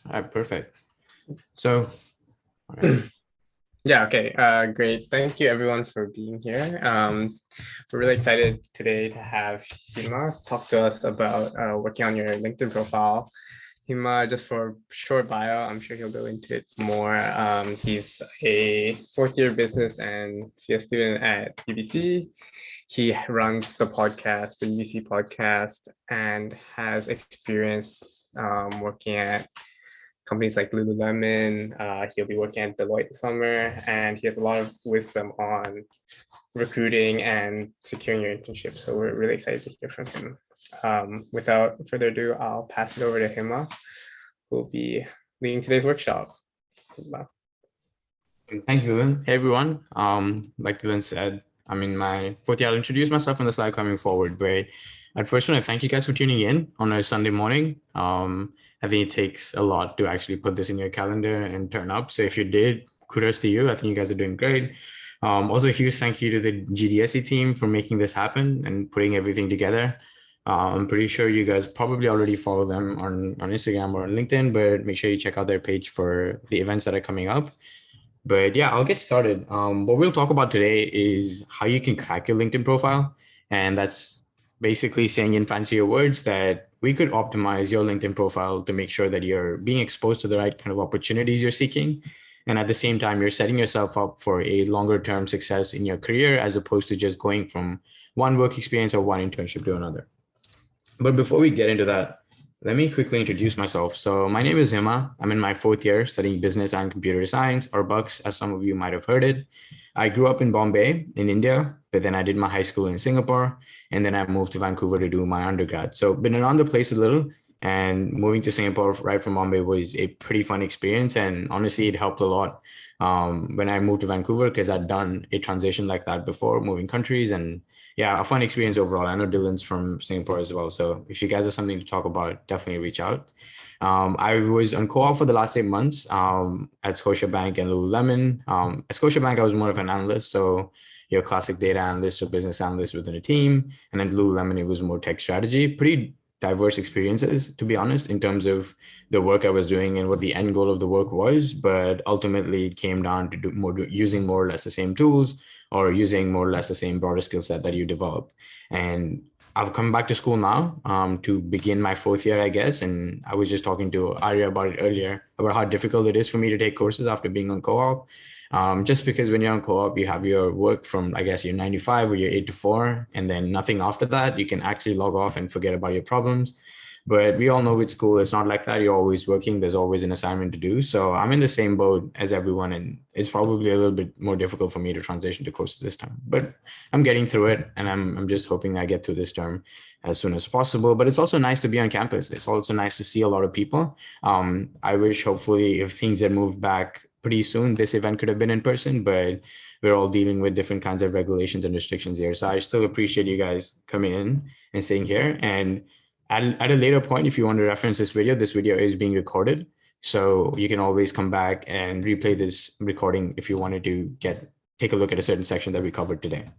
All right, perfect. So, all right. Yeah, okay, great. Thank you everyone for being here. We're really excited today to have Hima talk to us about working on your LinkedIn profile. Hima, just for short bio, I'm sure he'll go into it more. He's a fourth-year business and CS student at UBSee. He runs the podcast, the UBSee podcast, and has experience working at companies like Lululemon. He'll be working at Deloitte this summer, and he has a lot of wisdom on recruiting and securing your internship. So we're really excited to hear from him. Without further ado, I'll pass it over to Hima, who will be leading today's workshop. Thanks, Dylan. Hey, everyone. Like Dylan said, I'm in my fourth year. I'll introduce myself on the slide coming forward. But at first, I want to thank you guys for tuning in on a Sunday morning. I think it takes a lot to actually put this in your calendar and turn up. So if you did, kudos to you. I think you guys are doing great. Also, a huge thank you to the GDSE team for making this happen and putting everything together. I'm pretty sure you guys probably already follow them on Instagram or on LinkedIn, but make sure you check out their page for the events that are coming up. But yeah, I'll get started. What we'll talk about today is how you can crack your LinkedIn profile. And that's basically saying in fancier words that we could optimize your LinkedIn profile to make sure that you're being exposed to the right kind of opportunities you're seeking. And at the same time, you're setting yourself up for a longer term success in your career, as opposed to just going from one work experience or one internship to another. But before we get into that, let me quickly introduce myself. So my name is Hima. I'm in my fourth year studying business and computer science, or BUCS, as some of you might have heard it. I grew up in Bombay in India, but then I did my high school in Singapore, and then I moved to Vancouver to do my undergrad. So been around the place a little, and moving to Singapore right from Bombay was a pretty fun experience. And honestly, it helped a lot when I moved to Vancouver, because I'd done a transition like that before, moving countries. And yeah, a fun experience overall. I know Dylan's from Singapore as well. So if you guys have something to talk about, definitely reach out. I was on co-op for the last 8 months at Scotiabank and Lululemon. At Scotiabank, I was more of an analyst. So your classic data analyst or business analyst within a team. And then Lululemon, it was more tech strategy. Pretty diverse experiences, to be honest, in terms of the work I was doing and what the end goal of the work was. But ultimately, it came down to using more or less the same tools, or using more or less the same broader skill set that you develop. And I've come back to school now to begin my fourth year, I guess. And I was just talking to Arya about it earlier, about how difficult it is for me to take courses after being on co-op. Just because when you're on co-op, you have your work from, I guess, your 9 to 5 or your 8 to 4, and then nothing after that. You can actually log off and forget about your problems. But we all know with school, it's not like that. You're always working. There's always an assignment to do. So I'm in the same boat as everyone. And it's probably a little bit more difficult for me to transition to courses this time. But I'm getting through it. And I'm just hoping I get through this term as soon as possible. But it's also nice to be on campus. It's also nice to see a lot of people. I wish, hopefully, if things had moved back pretty soon, this event could have been in person. But we're all dealing with different kinds of regulations and restrictions here. So I still appreciate you guys coming in and staying here. And at a later point, if you want to reference this video is being recorded. So you can always come back and replay this recording if you wanted to take a look at a certain section that we covered today.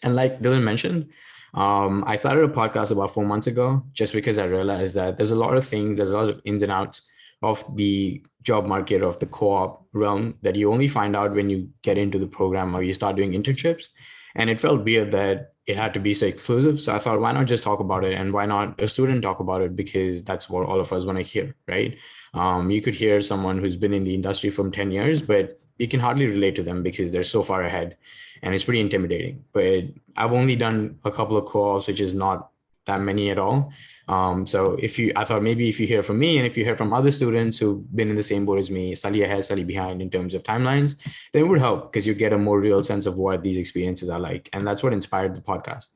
And like Dylan mentioned, I started a podcast about 4 months ago, just because I realized that there's a lot of ins and outs of the job market, of the co-op realm, that you only find out when you get into the program or you start doing internships. And it felt weird that it had to be so exclusive. So I thought, why not just talk about it? And why not a student talk about it? Because that's what all of us want to hear, right? You could hear someone who's been in the industry from 10 years, but you can hardly relate to them because they're so far ahead, and it's pretty intimidating. But I've only done a couple of co-ops, which is not that many at all. So I thought maybe if you hear from me and if you hear from other students who've been in the same boat as me, slightly ahead, slightly behind in terms of timelines, then it would help, because you get a more real sense of what these experiences are like. And that's what inspired the podcast.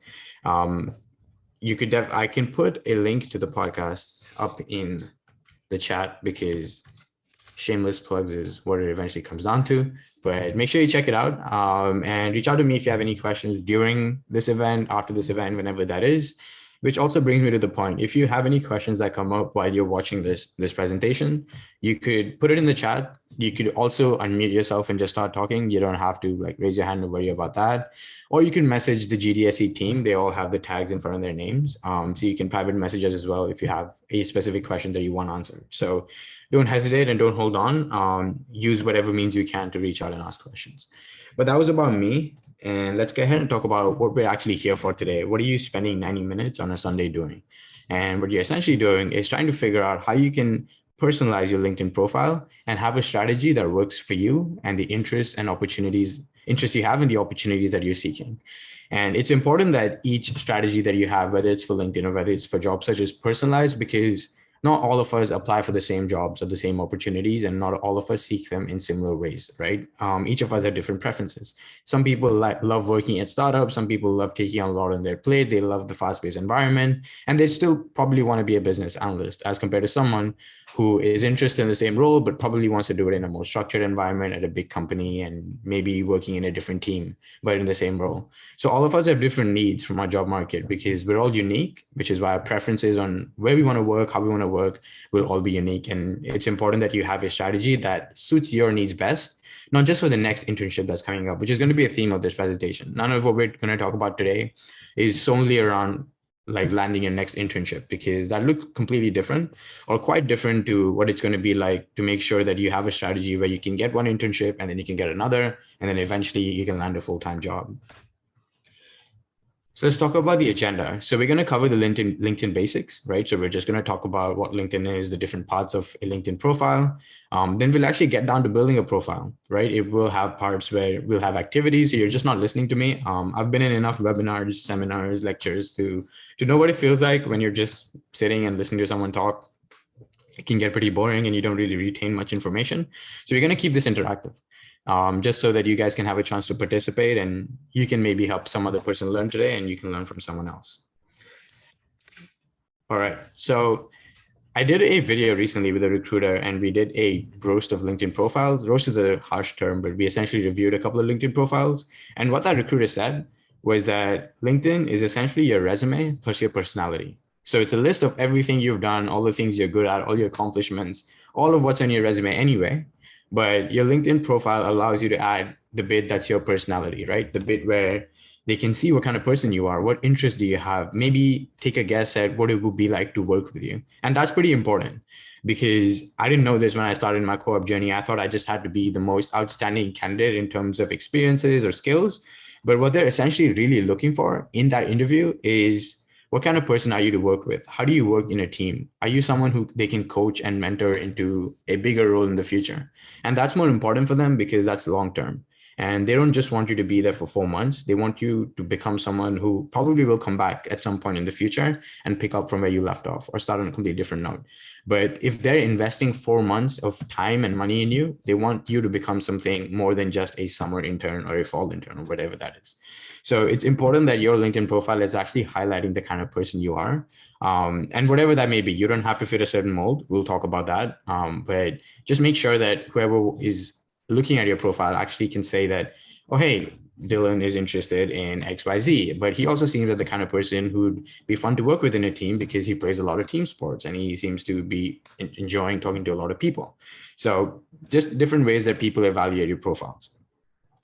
I can put a link to the podcast up in the chat, because shameless plugs is what it eventually comes down to. But make sure you check it out, and reach out to me if you have any questions during this event, after this event, whenever that is. Which also brings me to the point. If you have any questions that come up while you're watching this presentation, you could put it in the chat. You could also unmute yourself and just start talking. You don't have to like raise your hand and worry about that. Or you can message the GDSE team. They all have the tags in front of their names. So you can private message us as well if you have a specific question that you want answered. So don't hesitate and don't hold on. Use whatever means you can to reach out and ask questions. But that was about me. And let's go ahead and talk about what we're actually here for today. What are you spending 90 minutes on a Sunday doing? And what you're essentially doing is trying to figure out how you can personalize your LinkedIn profile and have a strategy that works for you and the interests and interests you have and the opportunities that you're seeking. And it's important that each strategy that you have, whether it's for LinkedIn or whether it's for job search, is personalized, because not all of us apply for the same jobs or the same opportunities, and not all of us seek them in similar ways, right? Each of us have different preferences. Some people love working at startups. Some people love taking on a lot on their plate. They love the fast-paced environment, and they still probably want to be a business analyst as compared to someone who is interested in the same role, but probably wants to do it in a more structured environment at a big company and maybe working in a different team, but in the same role. So all of us have different needs from our job market because we're all unique, which is why our preferences on where we want to work, how we want to work will all be unique. And it's important that you have a strategy that suits your needs best, not just for the next internship that's coming up, which is going to be a theme of this presentation. None of what we're going to talk about today is solely around like landing your next internship, because that looks completely different or quite different to what it's going to be like to make sure that you have a strategy where you can get one internship and then you can get another, and then eventually you can land a full-time job. So let's talk about the agenda. So we're going to cover the LinkedIn basics, right? So we're just going to talk about what LinkedIn is, the different parts of a LinkedIn profile. Then we'll actually get down to building a profile, right? It will have parts where we'll have activities. So you're just not listening to me. I've been in enough webinars, seminars, lectures to know what it feels like when you're just sitting and listening to someone talk. It can get pretty boring and you don't really retain much information. So we're going to keep this interactive. Just so that you guys can have a chance to participate and you can maybe help some other person learn today and you can learn from someone else. All right, so I did a video recently with a recruiter and we did a roast of LinkedIn profiles. Roast is a harsh term, but we essentially reviewed a couple of LinkedIn profiles. And what that recruiter said was that LinkedIn is essentially your resume plus your personality. So it's a list of everything you've done, all the things you're good at, all your accomplishments, all of what's on your resume anyway. But your LinkedIn profile allows you to add the bit that's your personality, right? The bit where they can see what kind of person you are, what interests do you have, maybe take a guess at what it would be like to work with you. And that's pretty important because I didn't know this when I started my co-op journey. I thought I just had to be the most outstanding candidate in terms of experiences or skills. But what they're essentially really looking for in that interview is, what kind of person are you to work with? How do you work in a team? Are you someone who they can coach and mentor into a bigger role in the future? And that's more important for them because that's long-term. And they don't just want you to be there for 4 months. They want you to become someone who probably will come back at some point in the future and pick up from where you left off or start on a completely different note. But if they're investing 4 months of time and money in you, they want you to become something more than just a summer intern or a fall intern or whatever that is. So it's important that your LinkedIn profile is actually highlighting the kind of person you are. And whatever that may be, you don't have to fit a certain mold. We'll talk about that. But just make sure that whoever is looking at your profile actually can say that, oh, hey, Dylan is interested in XYZ, but he also seems like the kind of person who'd be fun to work with in a team because he plays a lot of team sports and he seems to be enjoying talking to a lot of people. So just different ways that people evaluate your profiles.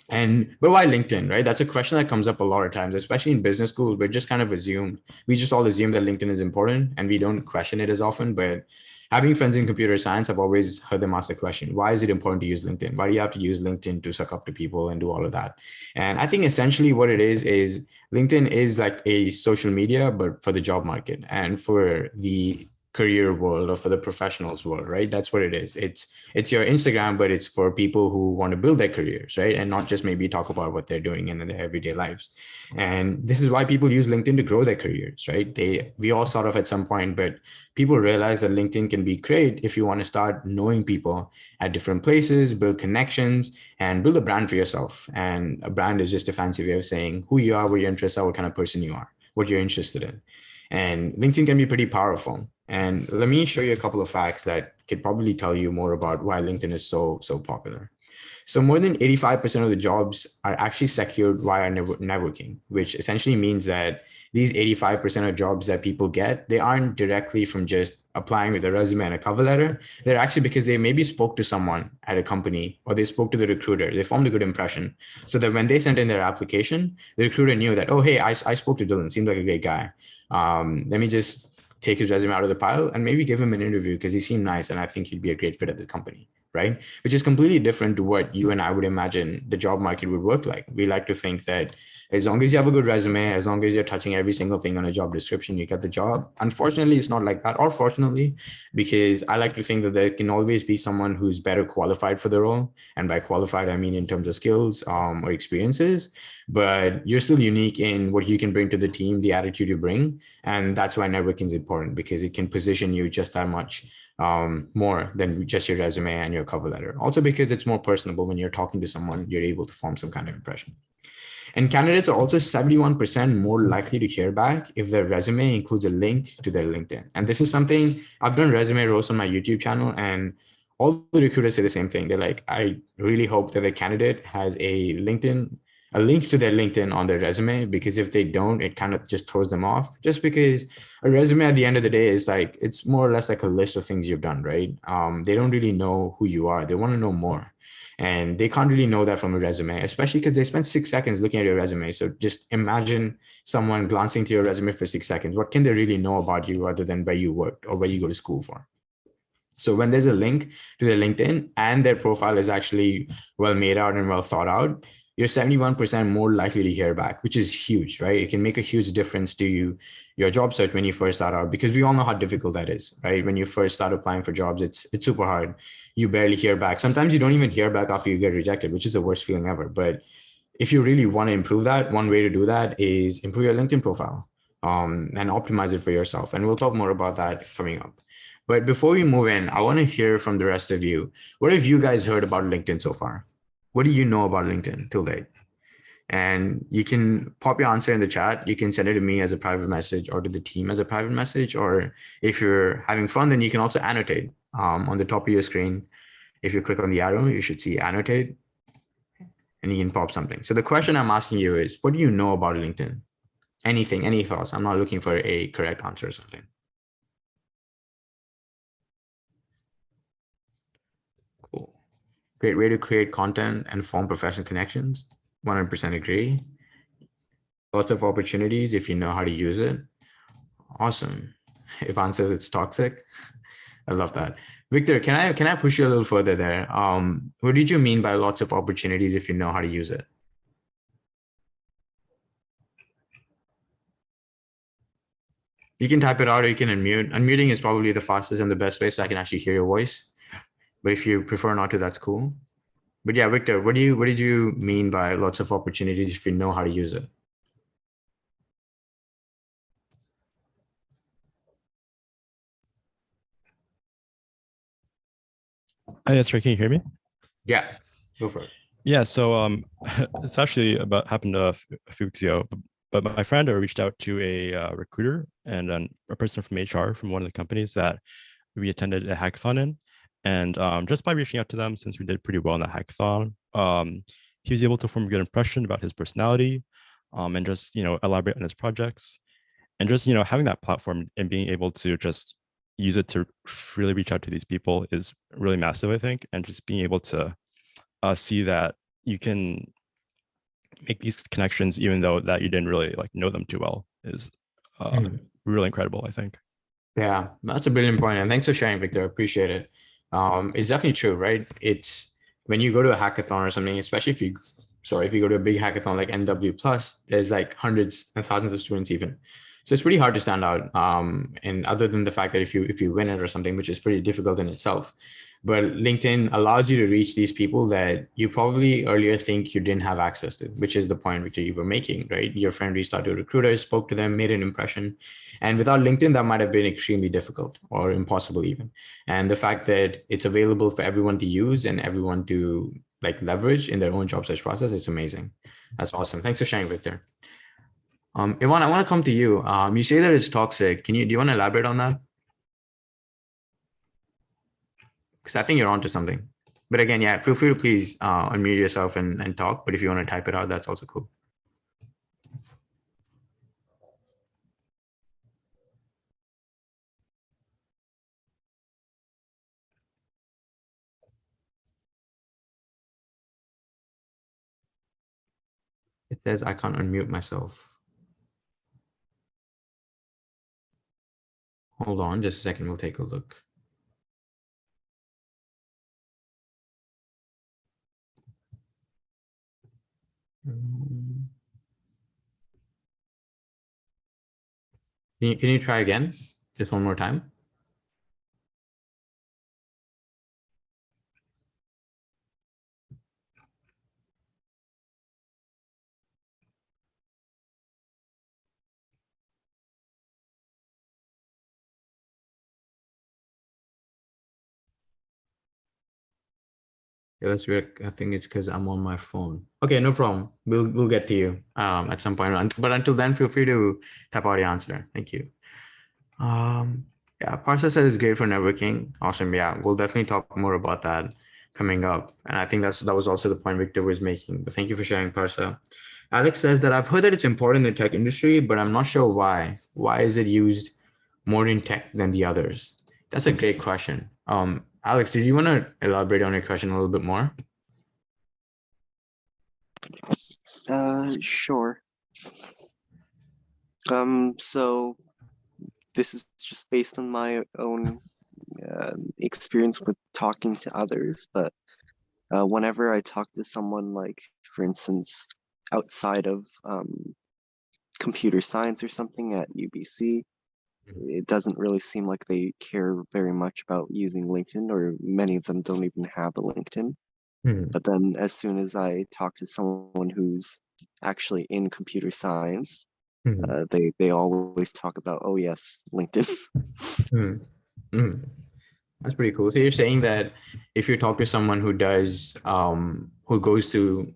But why LinkedIn, right? That's a question that comes up a lot of times, especially in business school. We just kind of we just all assume that LinkedIn is important and we don't question it as often. But having friends in computer science, I've always heard them ask the question, why is it important to use LinkedIn? Why do you have to use LinkedIn to suck up to people and do all of that? And I think essentially what it is LinkedIn is like a social media, but for the job market and for the career world or for the professionals world, right? That's what it is. It's your Instagram, but it's for people who want to build their careers, right? And not just maybe talk about what they're doing in their everyday lives. And this is why people use LinkedIn to grow their careers, right? We all sort of at some point, but people realize that LinkedIn can be great if you want to start knowing people at different places, build connections, and build a brand for yourself. And a brand is just a fancy way of saying who you are, what your interests are, what kind of person you are, what you're interested in. And LinkedIn can be pretty powerful. And let me show you a couple of facts that could probably tell you more about why LinkedIn is so popular. So more than 85% of the jobs are actually secured via networking, which essentially means that these 85% of jobs that people get, they aren't directly from just applying with a resume and a cover letter. They're actually because they maybe spoke to someone at a company or they spoke to the recruiter. They formed a good impression so that when they sent in their application, the recruiter knew that, oh, hey, I spoke to Dylan, seemed like a great guy. Let me just take his resume out of the pile and maybe give him an interview because he seemed nice and I think he'd be a great fit at this company, right? Which is completely different to what you and I would imagine the job market would work like. We like to think that as long as you have a good resume, as long as you're touching every single thing on a job description, you get the job. Unfortunately, it's not like that, or fortunately, because I like to think that there can always be someone who's better qualified for the role. And by qualified, I mean in terms of skills or experiences, but you're still unique in what you can bring to the team, the attitude you bring. And that's why networking is important because it can position you just that much more than just your resume and your cover letter. Also because it's more personable when you're talking to someone, you're able to form some kind of impression. And candidates are also 71% more likely to hear back if their resume includes a link to their LinkedIn. And this is something I've done resume roasts on my YouTube channel, and all the recruiters say the same thing. They're like, I really hope that the candidate has a link to their LinkedIn on their resume, because if they don't, it kind of just throws them off. Just because a resume at the end of the day is like, it's more or less like a list of things you've done, right? They don't really know who you are. They want to know more. And they can't really know that from a resume, especially because they spend 6 seconds looking at your resume. So just imagine someone glancing to your resume for 6 seconds. What can they really know about you other than where you worked or where you go to school for? So when there's a link to their LinkedIn and their profile is actually well made out and well thought out, you're 71% more likely to hear back, which is huge, right? It can make a huge difference to your job search when you first start out, because we all know how difficult that is, right? When you first start applying for jobs, it's super hard. You barely hear back. Sometimes you don't even hear back after you get rejected, which is the worst feeling ever. But if you really want to improve that, one way to do that is improve your LinkedIn profile and optimize it for yourself. And we'll talk more about that coming up. But before we move in, I want to hear from the rest of you. What have you guys heard about LinkedIn so far? What do you know about LinkedIn till date? And you can pop your answer in the chat. You can send it to me as a private message or to the team as a private message. Or if you're having fun, then you can also annotate on the top of your screen. If you click on the arrow, you should see annotate and you can pop something. So the question I'm asking you is, what do you know about LinkedIn? Anything, any thoughts? I'm not looking for a correct answer or something. Cool. Great way to create content and form professional connections. 100% agree. Lots of opportunities if you know how to use it. Awesome. Ivan says it's toxic. I love that. Victor, can I push you a little further there? What did you mean by lots of opportunities if you know how to use it? You can type it out or you can unmute. Unmuting is probably the fastest and the best way so I can actually hear your voice. But if you prefer not to, that's cool. But yeah, Victor, what did you mean by lots of opportunities if you know how to use it? That's right. Can you hear me? Yeah, go for it. Yeah, so it's actually happened a few weeks ago, but my friend reached out to a recruiter and a person from HR from one of the companies that we attended a hackathon in. And just by reaching out to them, since we did pretty well in the hackathon, he was able to form a good impression about his personality and just, elaborate on his projects. And just, having that platform and being able to just use it to really reach out to these people is really massive, I think. And just being able to see that you can make these connections, even though that you didn't really know them too well, is really incredible, I think. Yeah, that's a brilliant point. And thanks for sharing, Victor. I appreciate it. It's definitely true, right? It's when you go to a hackathon or something, especially if you go to a big hackathon like NW Plus, there's like hundreds and thousands of students even. So it's pretty hard to stand out. And other than the fact that if you win it or something, which is pretty difficult in itself, but LinkedIn allows you to reach these people that you probably earlier think you didn't have access to, which is the point which you were making, right? Your friend reached out to a recruiter, spoke to them, made an impression. And without LinkedIn, that might have been extremely difficult or impossible even. And the fact that it's available for everyone to use and everyone to leverage in their own job search process, it's amazing. That's awesome. Thanks for sharing, Victor. Ivan, I want to come to you. You say that it's toxic. Do you want to elaborate on that? Because I think you're onto something. But again, yeah, feel free to please unmute yourself and talk. But if you want to type it out, that's also cool. It says I can't unmute myself. Hold on just a second. We'll take a look. Can you try again? Just one more time. Yeah, that's weird. I think it's because I'm on my phone. Okay, no problem. We'll get to you at some point. But until then, feel free to type out your answer. Thank you. Yeah, Parsa says it's great for networking. Awesome. Yeah, we'll definitely talk more about that coming up. And I think that was also the point Victor was making. But thank you for sharing, Parsa. Alex says that I've heard that it's important in the tech industry, but I'm not sure why. Why is it used more in tech than the others? That's a great question. Alex, did you want to elaborate on your question a little bit more? Sure. So this is just based on my own experience with talking to others, but whenever I talk to someone, like, for instance, outside of computer science or something at UBSee, it doesn't really seem like they care very much about using LinkedIn, or many of them don't even have a LinkedIn. But then as soon as I talk to someone who's actually in computer science, they always talk about, oh yes, LinkedIn. That's pretty cool. So you're saying that if you talk to someone who does, who goes to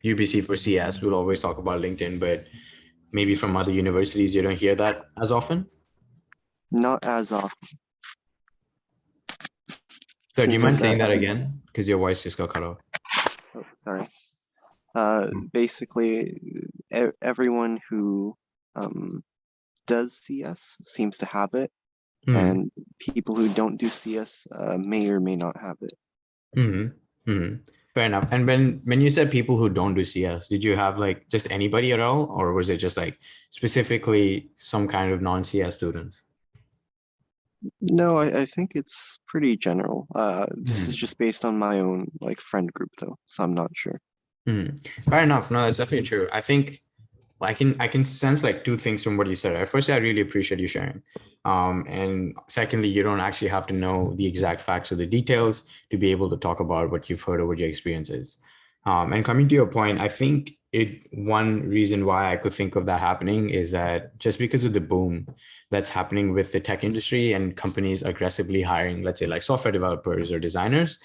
UBSee for CS, we'll always talk about LinkedIn, but maybe from other universities, you don't hear that as often? Not as often. So do you Seems mind like saying that again? Because your voice just got cut off. Oh, sorry. Basically, everyone who does CS seems to have it, and people who don't do CS may or may not have it. Fair enough. And when you said people who don't do CS, did you have like just anybody at all, or was it just like specifically some kind of non-CS students? No, I think it's pretty general. This is just based on my own like friend group though, so I'm not sure. Fair enough. No, that's definitely true. I think I can sense like two things from what you said. Firstly, I really appreciate you sharing. And secondly, you don't actually have to know the exact facts or the details to be able to talk about what you've heard or what your experience is. And coming to your point, I think one reason why I could think of that happening is that just because of the boom that's happening with the tech industry and companies aggressively hiring, let's say like software developers or designers,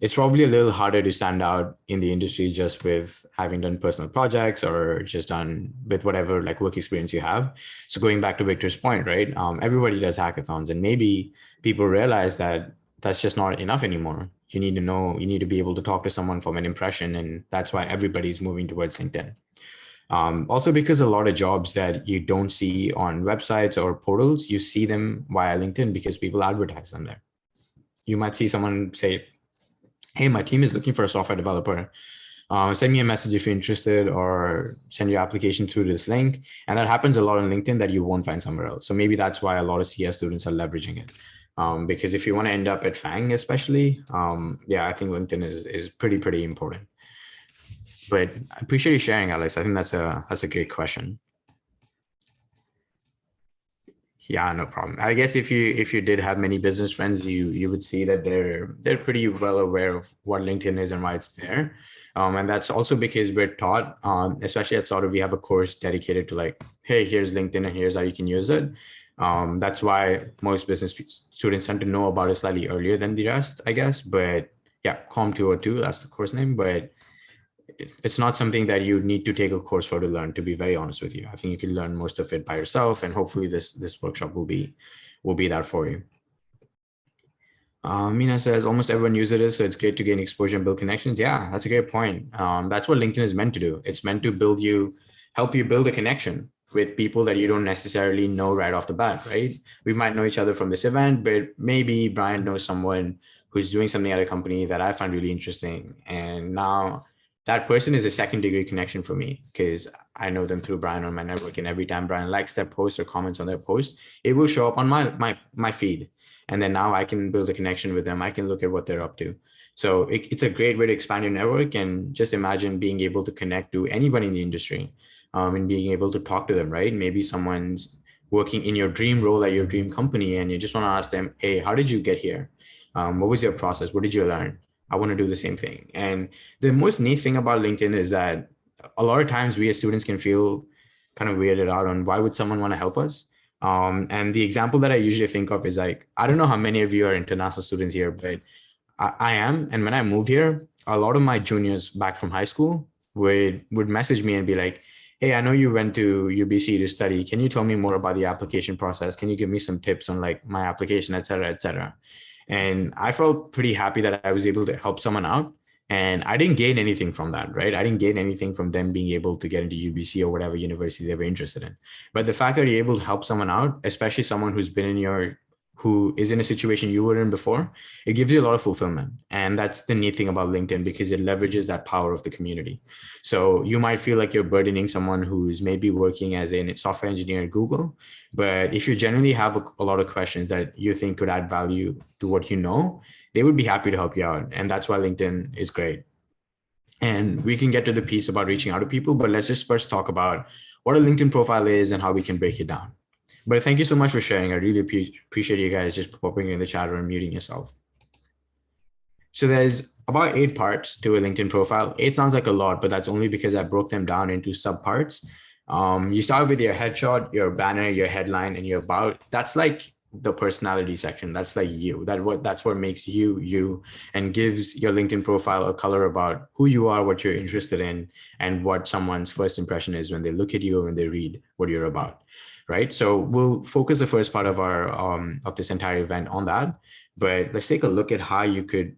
it's probably a little harder to stand out in the industry just with having done personal projects or just done with whatever like work experience you have. So going back to Victor's point, right? Everybody does hackathons, and maybe people realize that that's just not enough anymore. You need to be able to talk to someone from an impression, and that's why everybody's moving towards LinkedIn. Also, because a lot of jobs that you don't see on websites or portals, you see them via LinkedIn because people advertise them there. You might see someone say, hey, my team is looking for a software developer. Send me a message if you're interested, or send your application through this link. And that happens a lot on LinkedIn that you won't find somewhere else. So maybe that's why a lot of CS students are leveraging it. Because if you want to end up at FANG, especially, yeah, I think LinkedIn is pretty important. But I appreciate you sharing, Alex. I think that's a great question. Yeah, no problem. I guess if you did have many business friends, you would see that they're pretty well aware of what LinkedIn is and why it's there. And that's also because we're taught, especially at Sauder, we have a course dedicated to like, hey, here's LinkedIn and here's how you can use it. That's why most business students tend to know about it slightly earlier than the rest, I guess. But yeah, Com 202, that's the course name. But it's not something that you need to take a course for to learn, to be very honest with you. I think you can learn most of it by yourself, and hopefully this workshop will be that for you. Mina says almost everyone uses it, so it's great to gain exposure and build connections. Yeah, that's a great point. That's what LinkedIn is meant to do. It's meant to help you build a connection with people that you don't necessarily know right off the bat, right? We might know each other from this event, but maybe Brian knows someone who's doing something at a company that I find really interesting. And now that person is a second degree connection for me because I know them through Brian on my network. And every time Brian likes their post or comments on their post, it will show up on my feed. And then now I can build a connection with them. I can look at what they're up to. So it's a great way to expand your network, and just imagine being able to connect to anybody in the industry, and being able to talk to them, right? Maybe someone's working in your dream role at your dream company, and you just want to ask them, hey, how did you get here? What was your process? What did you learn? I want to do the same thing. And the most neat thing about LinkedIn is that a lot of times we as students can feel kind of weirded out on why would someone want to help us? And the example that I usually think of is like, I don't know how many of you are international students here, but I am. And when I moved here, a lot of my juniors back from high school would message me and be like, hey, I know you went to UBSee to study. Can you tell me more about the application process? Can you give me some tips on like my application, et cetera, et cetera? And I felt pretty happy that I was able to help someone out. And I didn't gain anything from that, right? I didn't gain anything from them being able to get into UBC or whatever university they were interested in. But the fact that you're able to help someone out, especially someone who is in a situation you were in before, it gives you a lot of fulfillment. And that's the neat thing about LinkedIn, because it leverages that power of the community. So you might feel like you're burdening someone who's maybe working as a software engineer at Google, but if you generally have a lot of questions that you think could add value to what you know, they would be happy to help you out. And that's why LinkedIn is great. And we can get to the piece about reaching out to people, but let's just first talk about what a LinkedIn profile is and how we can break it down. But thank you so much for sharing. I really appreciate you guys just popping in the chat or muting yourself. So there's about 8 parts to a LinkedIn profile. 8 sounds like a lot, but that's only because I broke them down into subparts. You start with your headshot, your banner, your headline, and your about. That's like the personality section. That's like you. That's what makes you you, and gives your LinkedIn profile a color about who you are, what you're interested in, and what someone's first impression is when they look at you or when they read what you're about. Right. So we'll focus the first part of our of this entire event on that. But let's take a look at how you could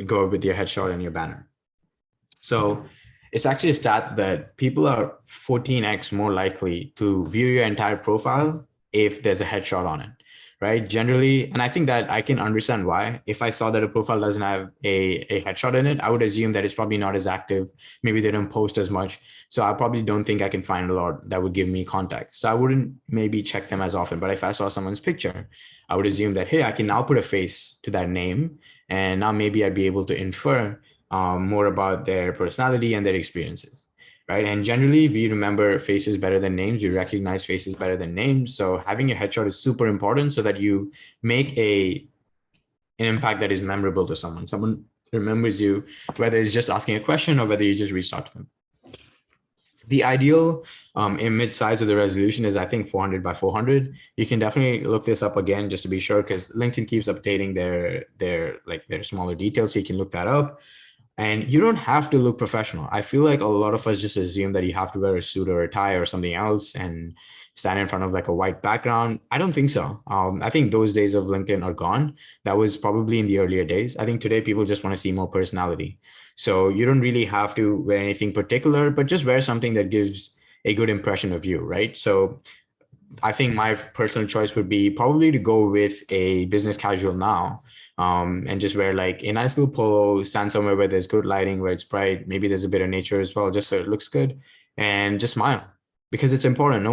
go with your headshot and your banner. So it's actually a stat that people are 14x more likely to view your entire profile if there's a headshot on it, right? Generally, and I think that I can understand why. If I saw that a profile doesn't have a headshot in it, I would assume that it's probably not as active. Maybe they don't post as much. So I probably don't think I can find a lot that would give me context. So I wouldn't maybe check them as often. But if I saw someone's picture, I would assume that, hey, I can now put a face to that name. And now maybe I'd be able to infer more about their personality and their experiences. Right. And generally, we remember faces better than names. We recognize faces better than names. So having a headshot is super important so that you make an impact that is memorable to someone. Someone remembers you, whether it's just asking a question or whether you just reached out to them. The ideal image size of the resolution is, I think, 400 by 400. You can definitely look this up again just to be sure, because LinkedIn keeps updating their smaller details. So you can look that up. And you don't have to look professional. I feel like a lot of us just assume that you have to wear a suit or a tie or something else and stand in front of like a white background. I don't think so. I think those days of LinkedIn are gone. That was probably in the earlier days. I think today people just want to see more personality. So you don't really have to wear anything particular, but just wear something that gives a good impression of you, right? So I think my personal choice would be probably to go with a business casual now. And just wear like a nice little polo, stand somewhere where there's good lighting, where it's bright. Maybe there's a bit of nature as well, just so it looks good, and just smile, because it's important.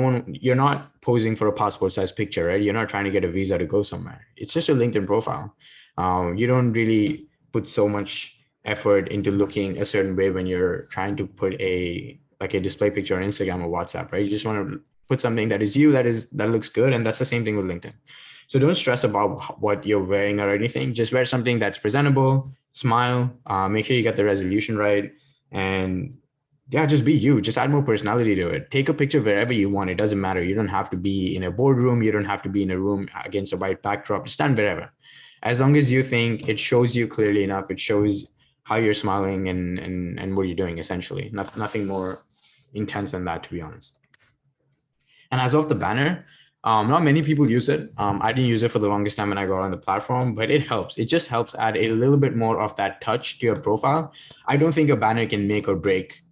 You're not posing for a passport size picture, right? You're not trying to get a visa to go somewhere. It's just a LinkedIn profile. You don't really put so much effort into looking a certain way when you're trying to put a display picture on Instagram or WhatsApp, right? You just want to put something that is you, that looks good. And that's the same thing with LinkedIn. So don't stress about what you're wearing or anything. Just wear something that's presentable, smile, make sure you get the resolution right. And yeah, just be you. Just add more personality to it. Take a picture wherever you want. It doesn't matter. You don't have to be in a boardroom. You don't have to be in a room against a white backdrop. Stand wherever. As long as you think it shows you clearly enough, it shows how you're smiling and what you're doing, essentially. Nothing more intense than that, to be honest. And as of the banner, Not many people use it. I didn't use it for the longest time when I got on the platform, but it helps. It just helps add a little bit more of that touch to your profile. I don't think a banner can make or break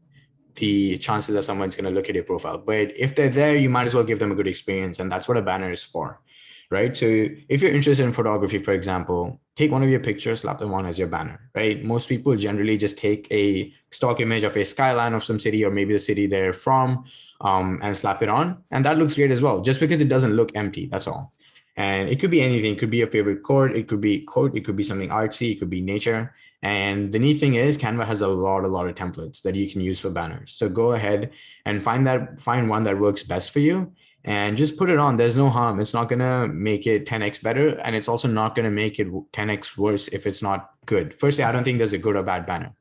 the chances that someone's going to look at your profile. But if they're there, you might as well give them a good experience. And that's what a banner is for, right? So if you're interested in photography, for example, take one of your pictures, slap them on as your banner, right? Most people generally just take a stock image of a skyline of some city or maybe the city they're from and slap it on. And that looks great as well, just because it doesn't look empty, that's all. And it could be anything. It could be a favorite quote. It could be quote. It could be something artsy. It could be nature. And the neat thing is Canva has a lot of templates that you can use for banners. So go ahead and find one that works best for you and just put it on. There's no harm. It's not going to make it 10x better. And it's also not going to make it 10x worse if it's not good. Firstly, I don't think there's a good or bad banner.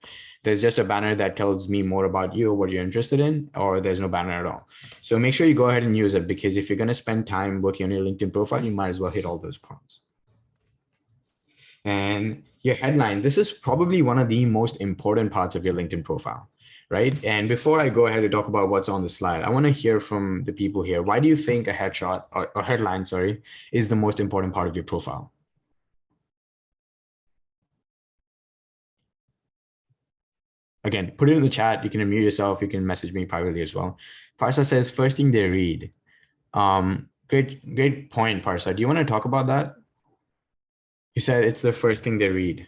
There's just a banner that tells me more about you or what you're interested in, or there's no banner at all. So make sure you go ahead and use it, because if you're going to spend time working on your LinkedIn profile, you might as well hit all those points. And your headline, this is probably one of the most important parts of your LinkedIn profile, right? And before I go ahead and talk about what's on the slide, I want to hear from the people here. Why do you think a headshot or headline, sorry, is the most important part of your profile? Again, put it in the chat. You can unmute yourself. You can message me privately as well. Parsa says, first thing they read. Great point, Parsa. Do you want to talk about that? You said it's the first thing they read.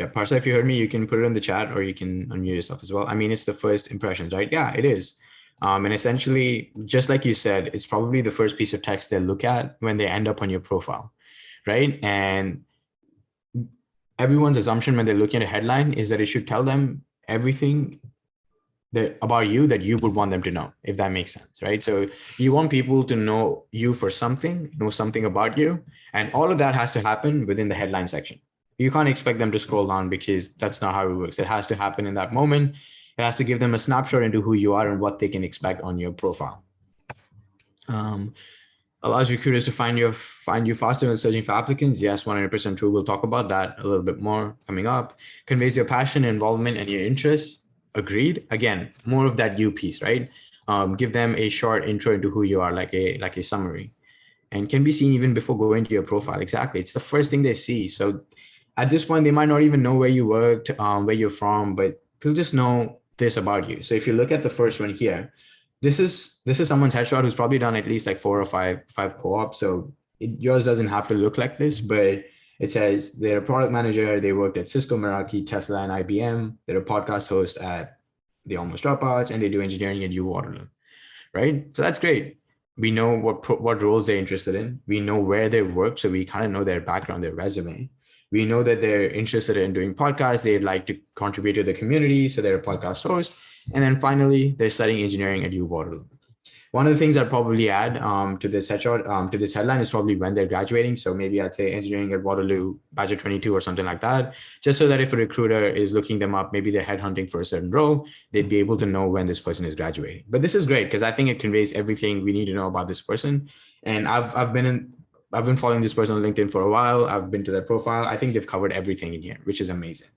Yeah, Parsa, if you heard me, you can put it in the chat or you can unmute yourself as well. I mean, it's the first impressions, right? Yeah, it is. And essentially, just like you said, it's probably the first piece of text they look at when they end up on your profile, right? And everyone's assumption when they're looking at a headline is that it should tell them everything about you that you would want them to know, if that makes sense, right? So you want people to know you for something, know something about you, and all of that has to happen within the headline section. You can't expect them to scroll down, because that's not how it works. It has to happen in that moment. It has to give them a snapshot into who you are and what they can expect on your profile. Allows recruiters to find you faster when searching for applicants. Yes, 100% true. We'll talk about that a little bit more coming up. Conveys your passion, involvement, and your interests. Agreed. Again, more of that you piece, right? Give them a short intro into who you are, like a summary, and can be seen even before going to your profile. Exactly. It's the first thing they see. So at this point, they might not even know where you worked, where you're from, but they'll just know this about you. So if you look at the first one here, this is someone's headshot who's probably done at least like 4 or 5 co-ops. So yours doesn't have to look like this, but it says they're a product manager. They worked at Cisco, Meraki, Tesla, and IBM. They're a podcast host at The Almost Dropouts, and they do engineering at U Waterloo, right? So that's great. We know what roles they're interested in. We know where they work, so we kind of know their background, their resume. We know that they're interested in doing podcasts. They'd like to contribute to the community, so they're a podcast host. And then finally, they're studying engineering at U Waterloo. One of the things I'd probably add to this headshot, to this headline, is probably when they're graduating. So maybe I'd say engineering at Waterloo, batch of 22 or something like that, just so that if a recruiter is looking them up, maybe they're headhunting for a certain role, they'd be able to know when this person is graduating. But this is great because I think it conveys everything we need to know about this person. And I've been following this person on LinkedIn for a while. I've been to their profile. I think they've covered everything in here, which is amazing.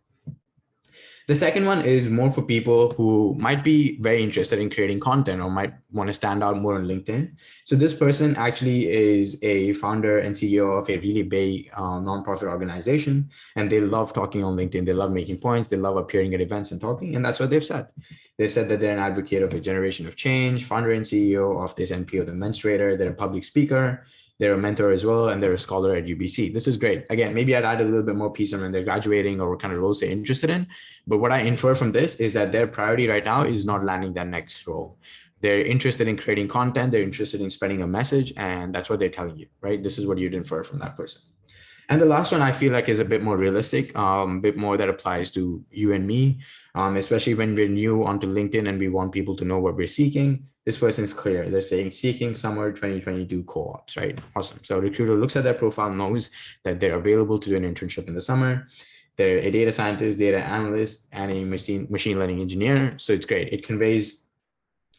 The second one is more for people who might be very interested in creating content or might want to stand out more on LinkedIn. So this person actually is a founder and CEO of a really big nonprofit organization, and they love talking on LinkedIn. They love making points. They love appearing at events and talking, and that's what they've said. They said that they're an advocate of a generation of change, founder and CEO of this NPO, the Menstruator. They're a public speaker. They're a mentor as well, and they're a scholar at UBSee. This is great. Again, maybe I'd add a little bit more piece on when they're graduating or what kind of roles they're interested in. But what I infer from this is that their priority right now is not landing that next role. They're interested in creating content. They're interested in spreading a message, and that's what they're telling you, right? This is what you'd infer from that person. And the last one I feel like is a bit more realistic, a bit more that applies to you and me, especially when we're new onto LinkedIn and we want people to know what we're seeking. This person is clear. They're saying seeking summer 2022 co-ops, right? Awesome. So a recruiter looks at their profile, knows that they're available to do an internship in the summer. They're a data scientist, data analyst, and a machine learning engineer. So it's great. It conveys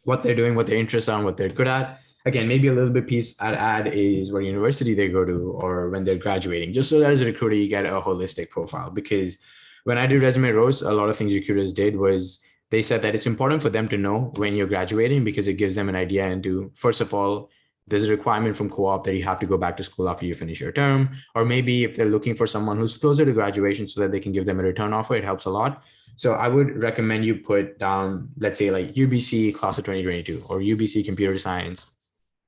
what they're doing, what their interests are, and what they're good at. Again, maybe a little bit piece I'd add is what university they go to or when they're graduating, just so that as a recruiter, you get a holistic profile. Because when I did resume roast, a lot of things recruiters did was they said that it's important for them to know when you're graduating because it gives them an idea into, first of all, there's a requirement from co-op that you have to go back to school after you finish your term, or maybe if they're looking for someone who's closer to graduation so that they can give them a return offer, it helps a lot. So I would recommend you put down, let's say like UBSee class of 2022 or UBSee computer science,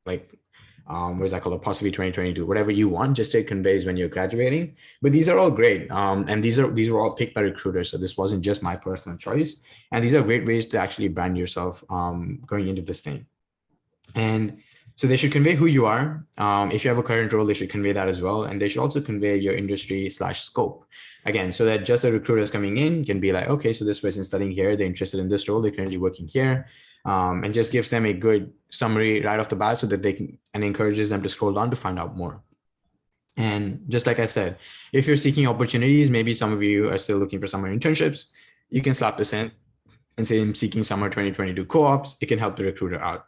like what is that called, possibly 2022, whatever you want, just it conveys when you're graduating. But these are all great. And these were all picked by recruiters. So this wasn't just my personal choice. And these are great ways to actually brand yourself going into this thing. And so they should convey who you are. If you have a current role, they should convey that as well. And they should also convey your industry/scope. Again, so that just the recruiters coming in can be like, okay, so this person's studying here, they're interested in this role, they're currently working here. And just gives them a good summary right off the bat so that they can, and encourages them to scroll down to find out more. And just like I said, if you're seeking opportunities, maybe some of you are still looking for summer internships, you can slap this in and say, I'm seeking summer 2022 co-ops. It can help the recruiter out.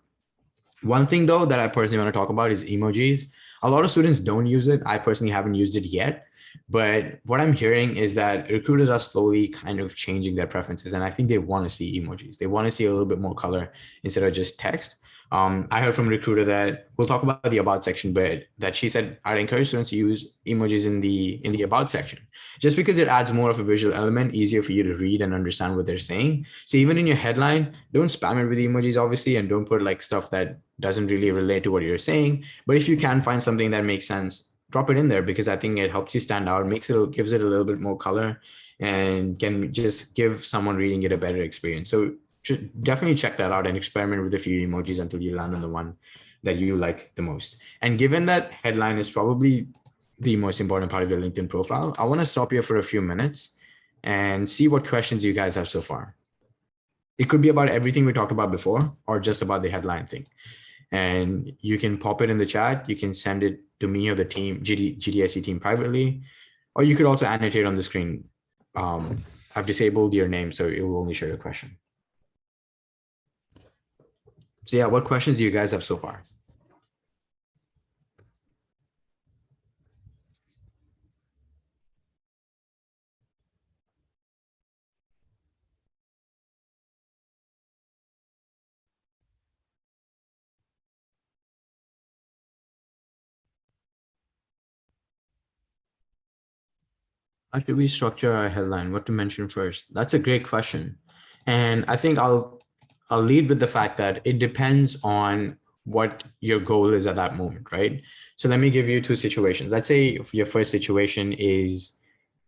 One thing though that I personally want to talk about is emojis. A lot of students don't use it. I personally haven't used it yet, but what I'm hearing is that recruiters are slowly kind of changing their preferences. And I think they want to see emojis. They want to see a little bit more color instead of just text. I heard from a recruiter that we'll talk about the about section, but that she said, I'd encourage students to use emojis in the about section, just because it adds more of a visual element, easier for you to read and understand what they're saying. So even in your headline, don't spam it with emojis, obviously, and don't put like stuff that doesn't really relate to what you're saying. But if you can find something that makes sense, drop it in there, because I think it helps you stand out, gives it a little bit more color, and can just give someone reading it a better experience. So definitely check that out and experiment with a few emojis until you land on the one that you like the most. And given that headline is probably the most important part of your LinkedIn profile, I want to stop here for a few minutes and see what questions you guys have so far. It could be about everything we talked about before or just about the headline thing. And you can pop it in the chat. You can send it to me or the team, GDSE team privately, or you could also annotate on the screen. I've disabled your name, so it will only show your question. So yeah, what questions do you guys have so far? How should we structure our headline? What to mention first? That's a great question. And I think I'll lead with the fact that it depends on what your goal is at that moment, right? So let me give you two situations. Let's say your first situation is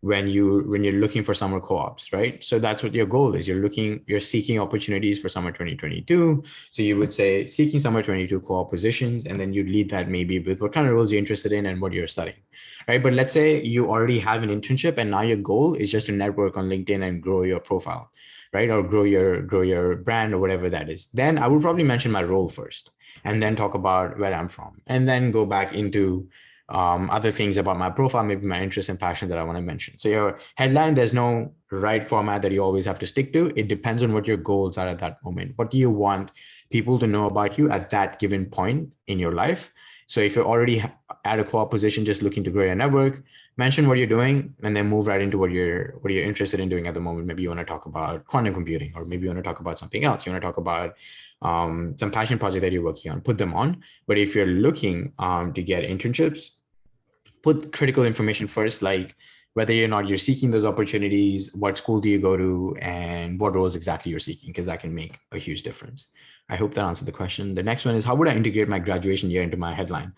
when you're looking for summer co-ops, right? So that's what your goal is. You're seeking opportunities for summer 2022. So you would say seeking summer 22 co-op positions, and then you'd lead that maybe with what kind of roles you're interested in and what you're studying, right? But let's say you already have an internship and now your goal is just to network on LinkedIn and grow your profile, right? Or grow your brand or whatever that is. Then I would probably mention my role first and then talk about where I'm from and then go back into other things about my profile, maybe my interest and passion that I want to mention. So your headline, there's no right format that you always have to stick to. It depends on what your goals are at that moment. What do you want people to know about you at that given point in your life? So if you're already at a co-op position, just looking to grow your network, mention what you're doing and then move right into what you're interested in doing at the moment. Maybe you want to talk about quantum computing, or maybe you want to talk about something else. You want to talk about some passion project that you're working on, put them on. But if you're looking to get internships, put critical information first, like whether or not you're seeking those opportunities, what school do you go to, and what roles exactly you're seeking, because that can make a huge difference. I hope that answered the question. The next one is, how would I integrate my graduation year into my headline?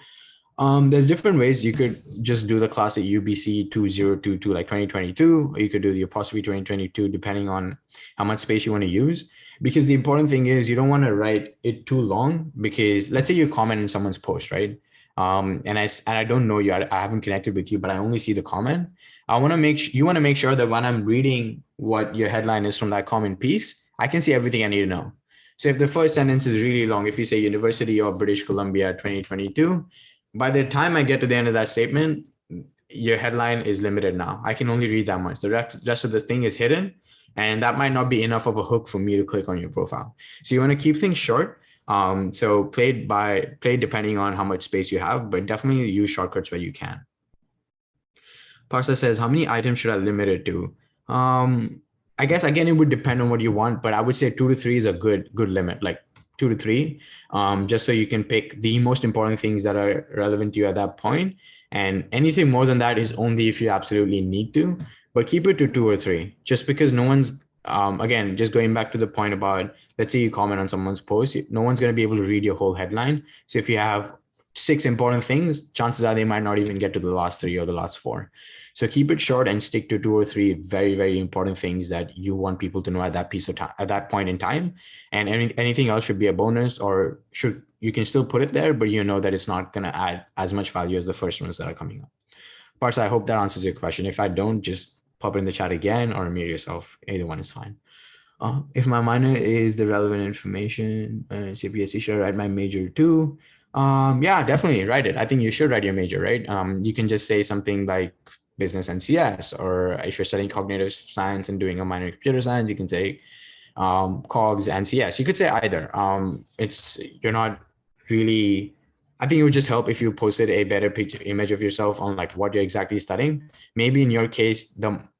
There's different ways. You could just do the classic UBSee 2022, like 2022, or you could do the apostrophe 2022, depending on how much space you want to use. Because the important thing is you don't want to write it too long, because let's say you comment in someone's post, right? And I don't know you, I haven't connected with you, but I only see the comment. You want to make sure that when I'm reading what your headline is from that comment piece, I can see everything I need to know. So if the first sentence is really long, if you say University of British Columbia 2022, by the time I get to the end of that statement, your headline is limited now. I can only read that much. The rest of the thing is hidden, and that might not be enough of a hook for me to click on your profile. So you want to keep things short. So play depending on how much space you have, but definitely use shortcuts where you can. Parsa says, how many items should I limit it to? I guess again, it would depend on what you want, but I would say 2 to 3 is a good limit, like 2 to 3, just so you can pick the most important things that are relevant to you at that point. And anything more than that is only if you absolutely need to, but keep it to 2 or 3, just because no one's, again, just going back to the point about, let's say you comment on someone's post, no one's going to be able to read your whole headline. So if you have 6 important things, chances are they might not even get to the last 3 or the last 4. So keep it short and stick to 2 or 3 very, very important things that you want people to know at that piece of time, at that point in time. And anything else should be a bonus, or you can still put it there, but you know that it's not going to add as much value as the first ones that are coming up. Parsa, I hope that answers your question. If I don't, just pop it in the chat again or mute yourself. Either one is fine. If my minor is the relevant information, CPSC, should I write my major too? Yeah, definitely write it. I think you should write your major, right? You can just say something like business and CS, or if you're studying cognitive science and doing a minor in computer science, you can say cogs and CS. You could say either. You're not really, I think it would just help if you posted a better picture image of yourself on like what you're exactly studying. Maybe in your case,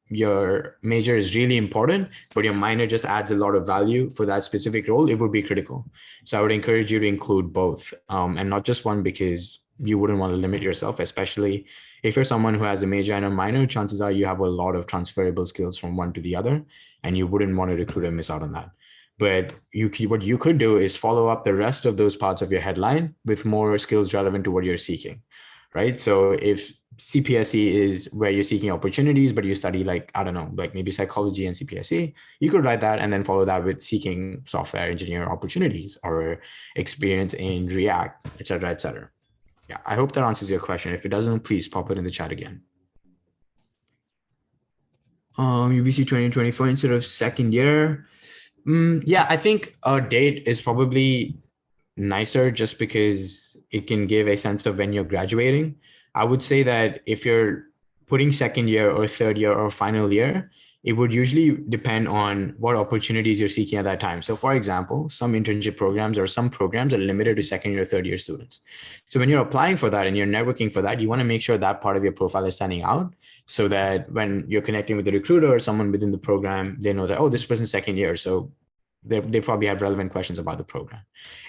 your major is really important, but your minor just adds a lot of value for that specific role. It would be critical. So I would encourage you to include both, and not just one, because you wouldn't want to limit yourself, especially if you're someone who has a major and a minor. Chances are you have a lot of transferable skills from one to the other, and you wouldn't want a recruiter miss out on that. But what you could do is follow up the rest of those parts of your headline with more skills relevant to what you're seeking, right? So if CPSC is where you're seeking opportunities, but you study like, I don't know, like maybe psychology and CPSC, you could write that and then follow that with seeking software engineer opportunities or experience in React, et cetera, et cetera. Yeah, I hope that answers your question. If it doesn't, please pop it in the chat again. UBSee 2024 instead of second year. Yeah, I think a date is probably nicer just because it can give a sense of when you're graduating. I would say that if you're putting second year or third year or final year, it would usually depend on what opportunities you're seeking at that time. So for example, some internship programs or some programs are limited to second year, third year students. So when you're applying for that and you're networking for that, you want to make sure that part of your profile is standing out so that when you're connecting with the recruiter or someone within the program, they know that, oh, this person's second year. So they probably have relevant questions about the program.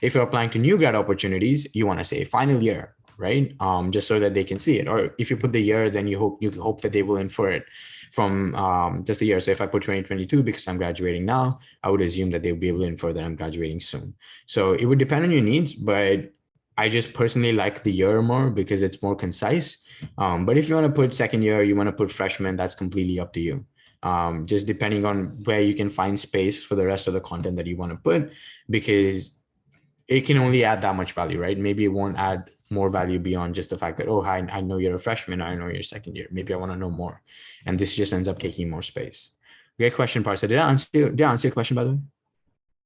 If you're applying to new grad opportunities, you want to say final year, right? Just so that they can see it. Or if you put the year, then you hope that they will infer it from just the year. So if I put 2022 because I'm graduating now, I would assume that they'll be able to infer that I'm graduating soon. So it would depend on your needs, but I just personally like the year more because it's more concise. But if you want to put second year, you want to put freshman, that's completely up to you. Just depending on where you can find space for the rest of the content that you want to put, because it can only add that much value, right? Maybe it won't add more value beyond just the fact that, oh, hi, I know you're a freshman, I know you're second year. Maybe I want to know more. And this just ends up taking more space. Great question, Parsa. Did I answer your question, by the way?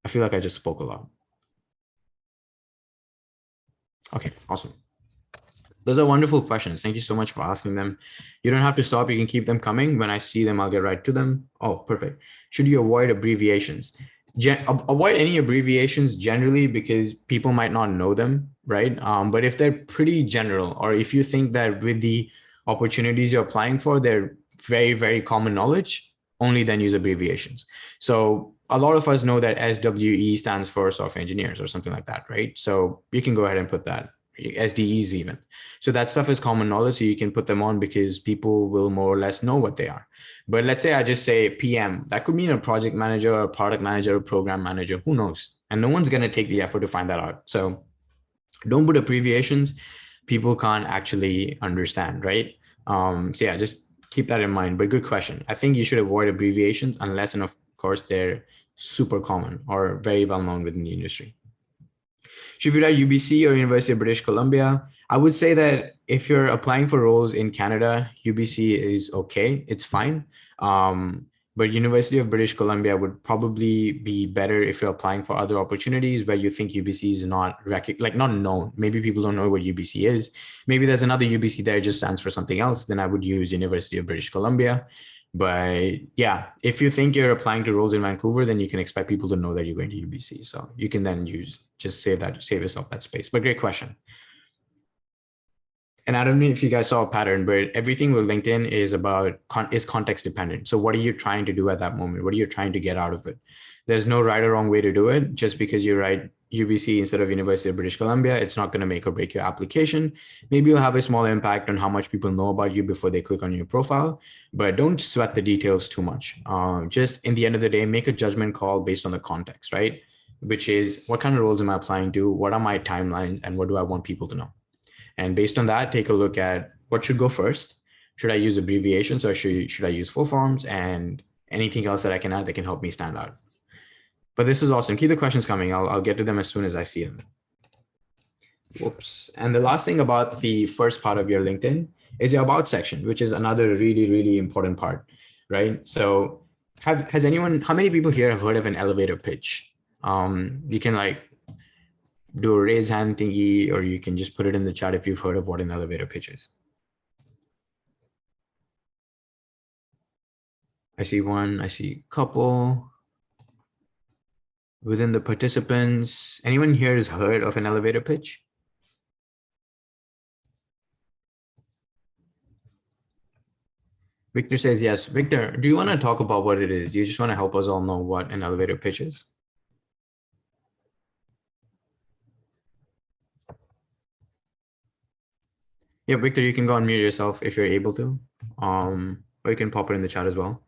I feel like I just spoke a lot. Okay, awesome. Those are wonderful questions. Thank you so much for asking them. You don't have to stop. You can keep them coming. When I see them, I'll get right to them. Oh, perfect. Should you avoid abbreviations? Avoid any abbreviations generally because people might not know them, right? But if they're pretty general, or if you think that with the opportunities you're applying for, they're very, very common knowledge, only then use abbreviations. So a lot of us know that SWE stands for software engineers or something like that, right? So you can go ahead and put that. SDEs even. So that stuff is common knowledge, so you can put them on because people will more or less know what they are. But let's say I just say PM, that could mean a project manager or a product manager or program manager, who knows? And no one's going to take the effort to find that out. So don't put abbreviations. People can't actually understand, right? So yeah, just keep that in mind. But good question. I think you should avoid abbreviations unless, and of course, they're super common or very well known within the industry. Should you write UBSee or University of British Columbia? I would say that if you're applying for roles in Canada, UBSee is okay, it's fine. But University of British Columbia would probably be better if you're applying for other opportunities where you think UBSee is not known. Maybe people don't know what UBSee is. Maybe there's another UBSee that just stands for something else. Then I would use University of British Columbia. But yeah, if you think you're applying to roles in Vancouver, then you can expect people to know that you're going to UBSee. So you can then save yourself that space. But great question. And I don't know if you guys saw a pattern, but everything with LinkedIn is about is context dependent. So what are you trying to do at that moment? What are you trying to get out of it? There's no right or wrong way to do it. Just because you write UBSee instead of University of British Columbia, it's not going to make or break your application. Maybe you'll have a small impact on how much people know about you before they click on your profile, but don't sweat the details too much. Just in the end of the day, make a judgment call based on the context, right? Which is, what kind of roles am I applying to? What are my timelines? And what do I want people to know? And based on that, take a look at what should go first. Should I use abbreviations or should I use full forms, and anything else that I can add that can help me stand out? But this is awesome. Keep the questions coming. I'll get to them as soon as I see them. Whoops. And the last thing about the first part of your LinkedIn is your about section, which is another really, really important part, right? So how many people here have heard of an elevator pitch? You can like do a raise hand thingy, or you can just put it in the chat if you've heard of what an elevator pitch is. I see one, I see a couple. Within the participants, anyone here has heard of an elevator pitch? Victor says yes. Victor, do you want to talk about what it is? Do you just want to help us all know what an elevator pitch is? Yeah, Victor, you can go unmute yourself if you're able to, or you can pop it in the chat as well.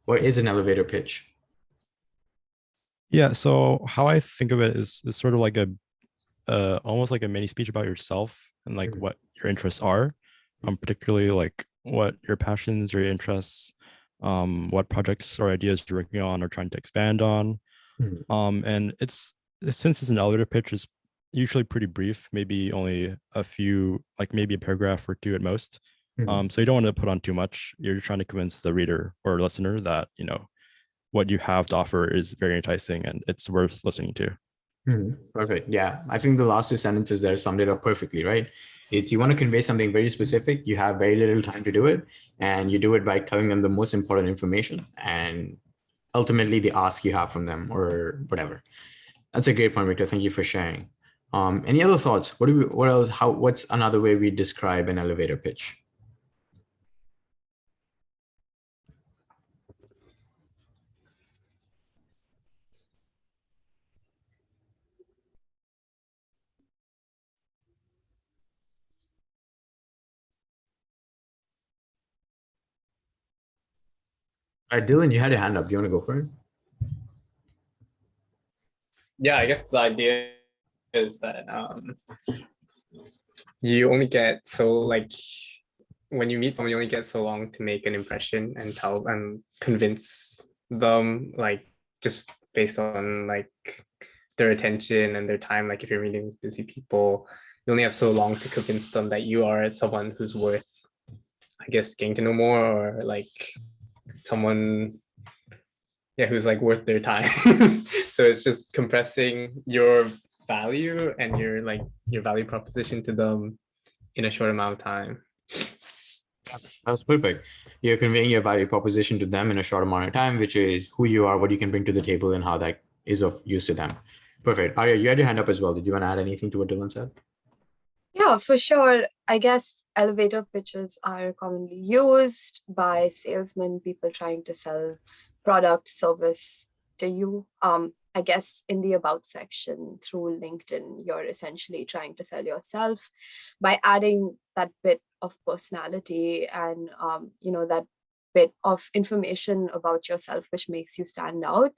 What is an elevator pitch? Yeah, so how I think of it is sort of like a almost like a mini speech about yourself and like what your interests are, particularly like what your passions or your interests, what projects or ideas you're working on or trying to expand on. And since it's an elevator pitch, is usually pretty brief, maybe only a few, like maybe a paragraph or two at most. So you don't want to put on too much. You're trying to convince the reader or listener that, you know, what you have to offer is very enticing and it's worth listening to. Perfect. Yeah, I think the last two sentences there summed it up perfectly, right? If you want to convey something very specific, you have very little time to do it, and you do it by telling them the most important information and ultimately the ask you have from them or whatever. That's a great point, Victor. Thank you for sharing. Any other thoughts? What else? What's another way we describe an elevator pitch? All right, Dylan, you had your hand up. Do you want to go for it? Yeah, I guess the idea is that you only get so like when you meet someone, you only get so long to make an impression and tell and convince them, like just based on like their attention and their time. Like if you're meeting with busy people, you only have so long to convince them that you are someone who's worth, I guess, getting to know more, or like someone, yeah, who's like worth their time. So it's just compressing your value and your value proposition to them in a short amount of time. That was perfect. You're conveying your value proposition to them in a short amount of time, which is who you are, what you can bring to the table, and how that is of use to them. Perfect. Arya, you had your hand up as well. Did you want to add anything to what Dylan said? Yeah, for sure. I guess elevator pitches are commonly used by salesmen, people trying to sell product, service to you. I guess in the about section through LinkedIn, you're essentially trying to sell yourself by adding that bit of personality and that bit of information about yourself which makes you stand out.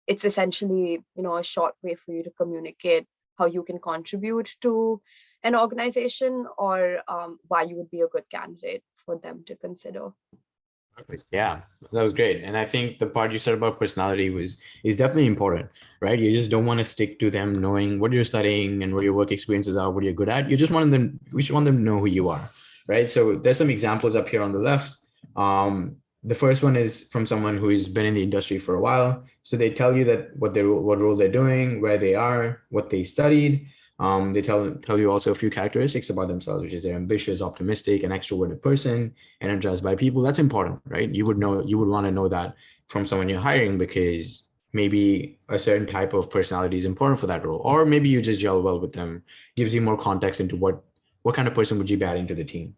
It's essentially a short way for you to communicate how you can contribute to an organization, or why you would be a good candidate for them to consider. Perfect. Yeah, that was great. And I think the part you said about personality is definitely important, right? You just don't want to stick to them knowing what you're studying and what your work experiences are, what you're good at. We just want them to know who you are, right? So there's some examples up here on the left. The first one is from someone who's been in the industry for a while. So they tell you that what role they're doing, where they are, what they studied. They tell you also a few characteristics about themselves, which is they're ambitious, optimistic, an extroverted person, energized by people. That's important, right? You would want to know that from someone you're hiring, because maybe a certain type of personality is important for that role, or maybe you just gel well with them, gives you more context into what kind of person would you be adding to the team,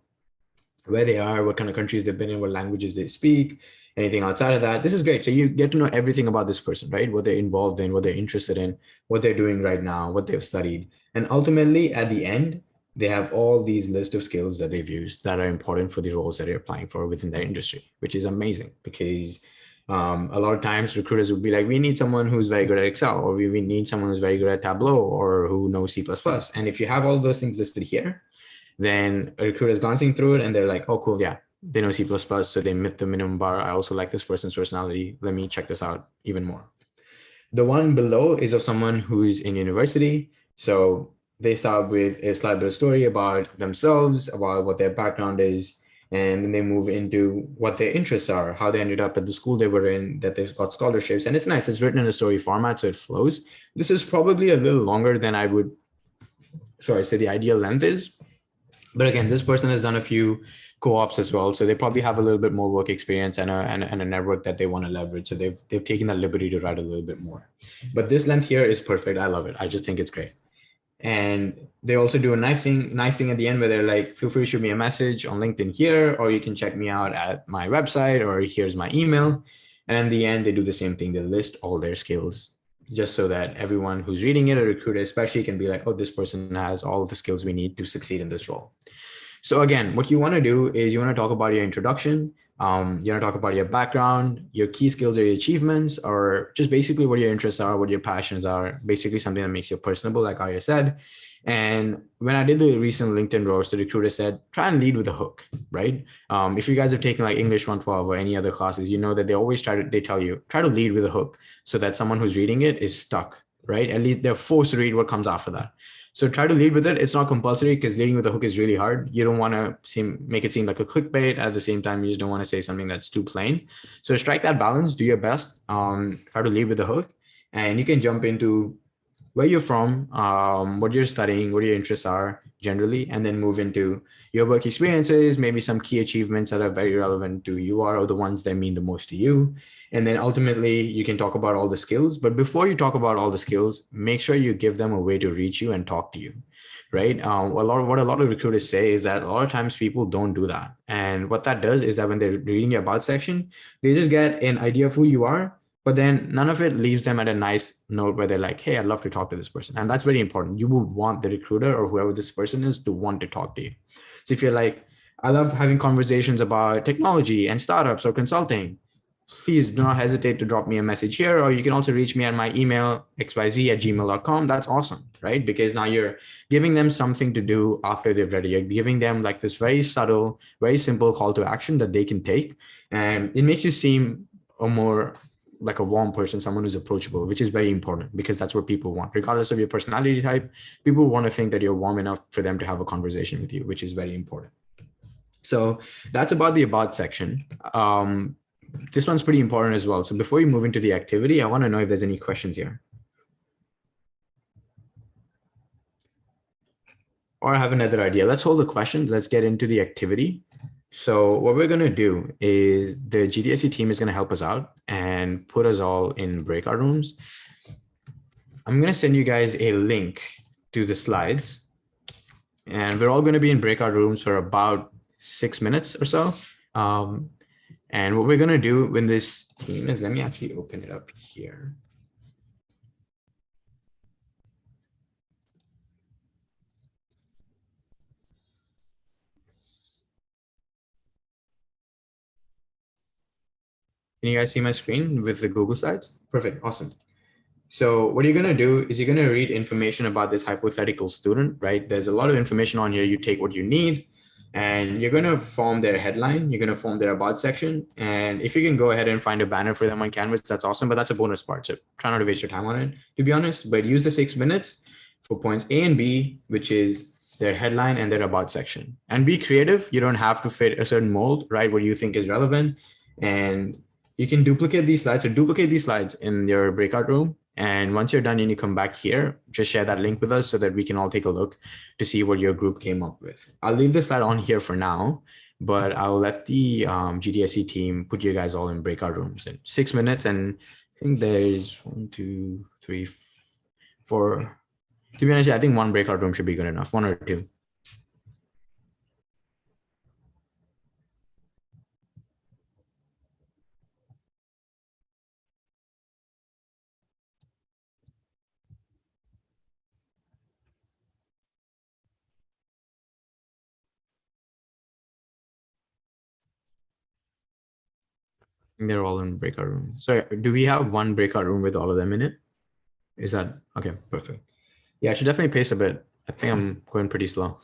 where they are, what kind of countries they've been in, what languages they speak, anything outside of that. This is great. So you get to know everything about this person, right? What they're involved in, what they're interested in, what they're doing right now, what they've studied. And ultimately, at the end, they have all these list of skills that they've used that are important for the roles that they're applying for within their industry, which is amazing because a lot of times recruiters would be like, we need someone who's very good at Excel, or we need someone who's very good at Tableau, or who knows C++. And if you have all those things listed here, then a recruiter is glancing through it and they're like, oh, cool, yeah, they know C++, so they met the minimum bar. I also like this person's personality. Let me check this out even more. The one below is of someone who's in university. So they start with a slide of story about themselves, about what their background is, and then they move into what their interests are, how they ended up at the school they were in, that they've got scholarships. And it's nice, it's written in a story format, so it flows. This is probably a little longer than I would, say the ideal length is. But again, this person has done a few co-ops as well, so they probably have a little bit more work experience and a network that they want to leverage. So they've taken that liberty to write a little bit more. But this length here is perfect. I love it. I just think it's great. And they also do a nice thing at the end where they're like, feel free to shoot me a message on LinkedIn here, or you can check me out at my website, or here's my email. And in the end, they do the same thing. They list all their skills, just so that everyone who's reading it, a recruiter especially, can be like, oh, this person has all of the skills we need to succeed in this role. So again, what you want to do is you want to talk about your introduction. You want to talk about your background, your key skills or your achievements, or just basically what your interests are, what your passions are, basically something that makes you personable, like Arya said. And when I did the recent LinkedIn roast, the recruiter said, try and lead with a hook, right? If you guys have taken like English 112 or any other classes, you know that they always they tell you, try to lead with a hook so that someone who's reading it is stuck, right? At least they're forced to read what comes after that. So try to lead with it. It's not compulsory because leading with a hook is really hard. You don't want to make it seem like a clickbait. At the same time, you just don't want to say something that's too plain. So strike that balance, do your best, try to lead with a hook, and you can jump into where you're from, what you're studying, what your interests are generally, and then move into your work experiences, maybe some key achievements that are very relevant to you or the ones that mean the most to you. And then ultimately you can talk about all the skills. But before you talk about all the skills, make sure you give them a way to reach you and talk to you, right? What a lot of recruiters say is that a lot of times people don't do that. And what that does is that when they're reading your about section, they just get an idea of who you are, but then none of it leaves them at a nice note where they're like, hey, I'd love to talk to this person. And that's very important. You would want the recruiter or whoever this person is to want to talk to you. So if you're like, I love having conversations about technology and startups or consulting, please do not hesitate to drop me a message here, or you can also reach me at my email, xyz@gmail.com. That's awesome, right? Because now you're giving them something to do after they've read it. You're giving them like this very subtle, very simple call to action that they can take. And it makes you seem more like a warm person, someone who's approachable, which is very important because that's what people want. Regardless of your personality type, people want to think that you're warm enough for them to have a conversation with you, which is very important. So that's about the about section. This one's pretty important as well. So before you move into the activity, I want to know if there's any questions here. Or I have another idea. Let's hold the questions. Let's get into the activity. So what we're going to do is the GDSE team is going to help us out and put us all in breakout rooms. I'm going to send you guys a link to the slides, and we're all going to be in breakout rooms for about 6 minutes or so. And what we're going to do when this team is, let me actually open it up here. Can you guys see my screen with the Google Slides? Perfect. Awesome. So what you're going to do is you're going to read information about this hypothetical student, right? There's a lot of information on here. You take what you need, and you're going to form their headline. You're going to form their about section. And if you can go ahead and find a banner for them on Canvas, that's awesome. But that's a bonus part. So try not to waste your time on it, to be honest. But use the 6 minutes for points A and B, which is their headline and their about section. And be creative. You don't have to fit a certain mold, right? What you think is relevant. And you can duplicate these slides or duplicate these slides in your breakout room. And once you're done and you come back here, just share that link with us so that we can all take a look to see what your group came up with. I'll leave this slide on here for now, but I'll let the GDSE team put you guys all in breakout rooms in 6 minutes. And think there's 1, 2, 3, 4. To be honest, I think one breakout room should be good enough, 1 or 2. They're all in breakout rooms. So do we have one breakout room with all of them in it? Is that okay? Perfect. Yeah, I should definitely pace a bit. I think I'm going pretty slow.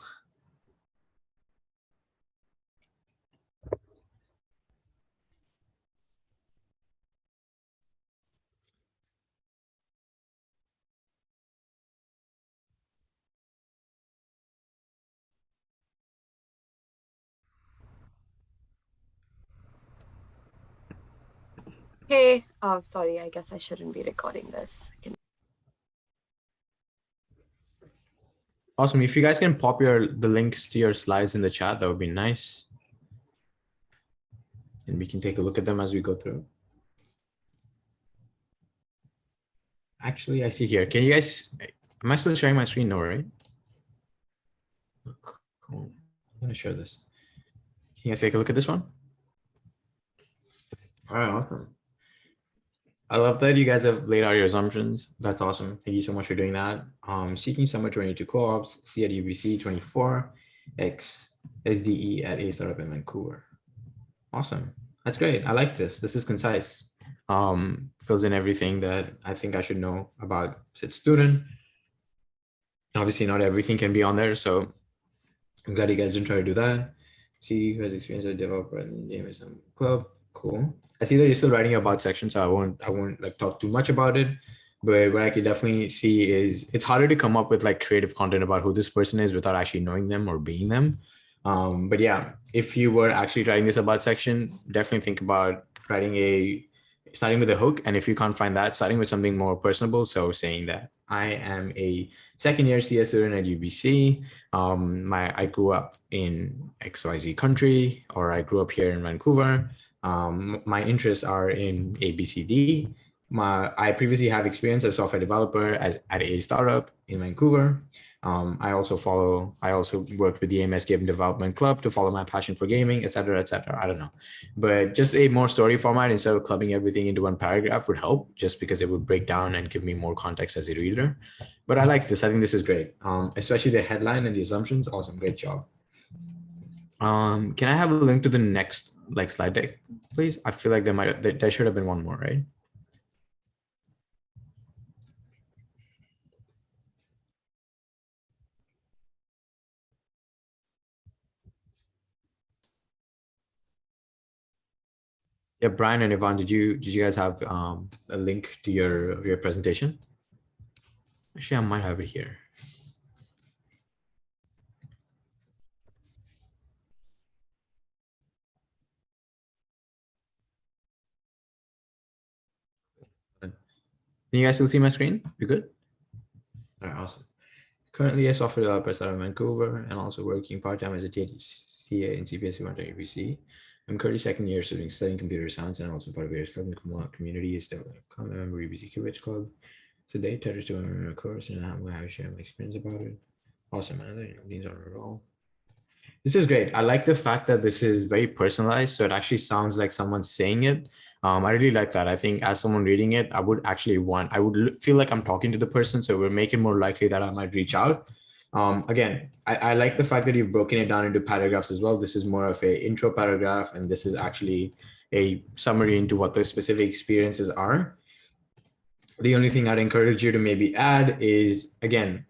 Hey, sorry, I guess I shouldn't be recording this. Awesome. If you guys can pop the links to your slides in the chat, that would be nice. And we can take a look at them as we go through. Actually, I see here. Can you guys, am I still sharing my screen? No, right? Cool. I'm gonna share this. Can you guys take a look at this one? All right, awesome. I love that you guys have laid out your assumptions. That's awesome. Thank you so much for doing that. Seeking summer 22 co-ops, C at UBSee 24, X SDE at a startup in Vancouver. Awesome. That's great. I like this. This is concise. Fills in everything that I think I should know about said student. Obviously, not everything can be on there, so I'm glad you guys didn't try to do that. See who has experience as a developer in the DMSM club. Cool. I see that you're still writing about section, so I won't like talk too much about it. But what I could definitely see is it's harder to come up with like creative content about who this person is without actually knowing them or being them. But yeah, if you were actually writing this about section, definitely think about starting with a hook. And if you can't find that, starting with something more personable. So saying that I am a second year CS student at UBSee. I grew up in XYZ country, or I grew up here in Vancouver. My interests are in ABCD. I previously have experience as a software developer at a startup in Vancouver. I also worked with the AMS Game Development Club to follow my passion for gaming, et cetera, et cetera. I don't know, but just a more story format instead of clubbing everything into one paragraph would help, just because it would break down and give me more context as a reader. But I like this. I think this is great, especially the headline and the assumptions. Awesome, great job. Can I have a link to the next slide deck, please? I feel like there should have been one more, right? Yeah, Brian and Yvonne, did you guys have a link to your presentation? Actually, I might have it here. Can you guys still see my screen? You good? All right, awesome. Currently a software developer out of Vancouver and also working part-time as a THCA in CPS at UBC. I'm currently second year studying computer science and also part of various club community is developing a member UBC Cubits Club. Today, Ted is doing a course and I'm going to share my experience about it. Awesome, man. These are all. This is great. I like the fact that this is very personalized. So it actually sounds like someone's saying it. I really like that. I think as someone reading it, I would feel like I'm talking to the person. So we'll make it more likely that I might reach out. Again, I like the fact that you've broken it down into paragraphs as well. This is more of a intro paragraph, and this is actually a summary into what those specific experiences are. The only thing I'd encourage you to maybe add is, again,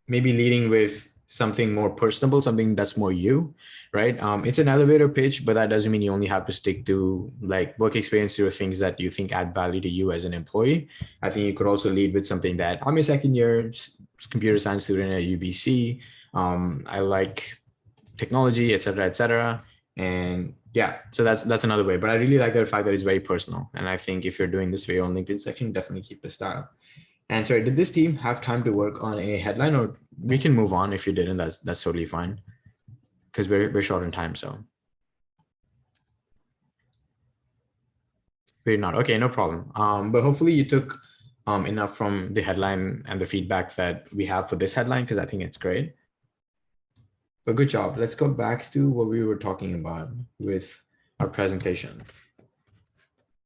maybe leading with something more personable, something that's more you, right? It's an elevator pitch, but that doesn't mean you only have to stick to like work experience or things that you think add value to you as an employee. I think you could also lead with something that I'm a second year computer science student at UBC. I like technology, et cetera, et cetera. And yeah, so that's another way. But I really like the fact that it's very personal. And I think if you're doing this for your own LinkedIn section, definitely keep the style. And sorry, did this team have time to work on a headline, or we can move on if you didn't? That's totally fine, because we're short on time. So We're not. Okay, no problem. But hopefully you took enough from the headline and the feedback that we have for this headline, because I think it's great. But good job. Let's go back to what we were talking about with our presentation.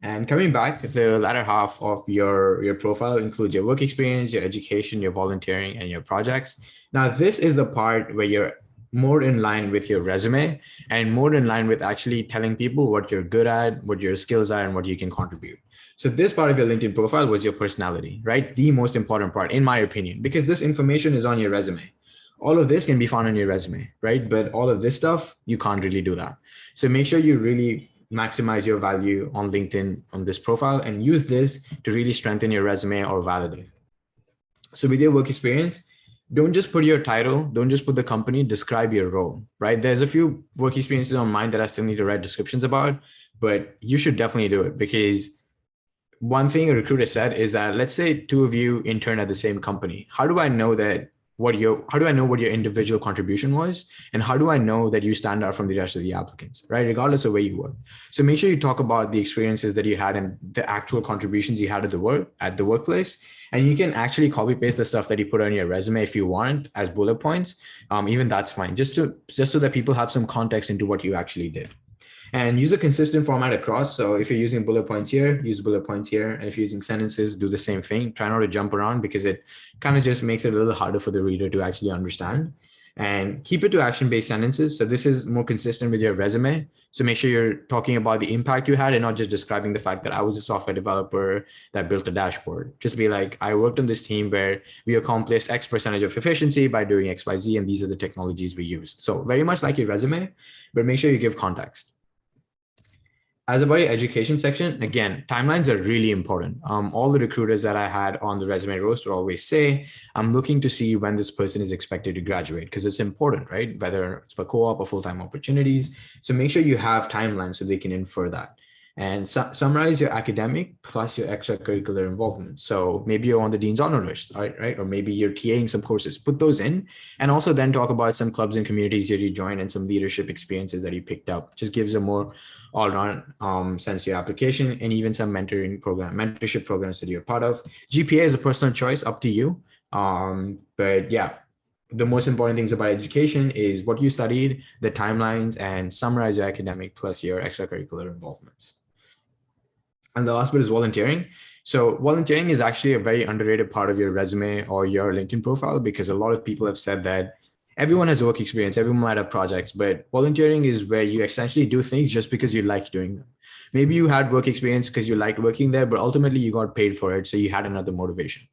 And coming back, the latter half of your profile includes your work experience, your education, your volunteering, and your projects. Now, this is the part where you're more in line with your resume and more in line with actually telling people what you're good at, what your skills are, and what you can contribute. So this part of your LinkedIn profile was your personality, right? The most important part, in my opinion, because this information is on your resume. All of this can be found on your resume, right? But all of this stuff, you can't really do that. So make sure you really maximize your value on LinkedIn on this profile and use this to really strengthen your resume or validate. So with your work experience, don't just put your title, don't just put the company, describe your role, right? There's a few work experiences on mine that I still need to write descriptions about, but you should definitely do it, because one thing a recruiter said is that, let's say two of you intern at the same company. How do I know what your individual contribution was? And how do I know that you stand out from the rest of the applicants, right? Regardless of where you work. So make sure you talk about the experiences that you had and the actual contributions you had at the workplace. And you can actually copy paste the stuff that you put on your resume if you want as bullet points. Even that's fine, just so that people have some context into what you actually did. And use a consistent format across. So if you're using bullet points here, use bullet points here. And if you're using sentences, do the same thing. Try not to jump around, because it kind of just makes it a little harder for the reader to actually understand. And keep it to action-based sentences. So this is more consistent with your resume. So make sure you're talking about the impact you had and not just describing the fact that I was a software developer that built a dashboard. Just be like, I worked on this team where we accomplished X percentage of efficiency by doing X, Y, Z, and these are the technologies we used. So very much like your resume, but make sure you give context. As about your education section, again, timelines are really important. All the recruiters that I had on the resume roast would always say, I'm looking to see when this person is expected to graduate, because it's important, right? Whether it's for co-op or full-time opportunities. So make sure you have timelines so they can infer that. And summarize your academic plus your extracurricular involvement. So maybe you're on the Dean's Honor list, right? Or maybe you're TAing some courses, put those in. And also then talk about some clubs and communities that you joined and some leadership experiences that you picked up. Just gives a more all-around sense of your application, and even some mentorship programs that you're part of. GPA is a personal choice, up to you. But yeah, the most important things about education is what you studied, the timelines, and summarize your academic plus your extracurricular involvements. And the last bit is volunteering. So volunteering is actually a very underrated part of your resume or your LinkedIn profile, because a lot of people have said that everyone has work experience, everyone might have projects, but volunteering is where you essentially do things just because you like doing them. Maybe you had work experience because you liked working there, but ultimately you got paid for it, so you had another motivation.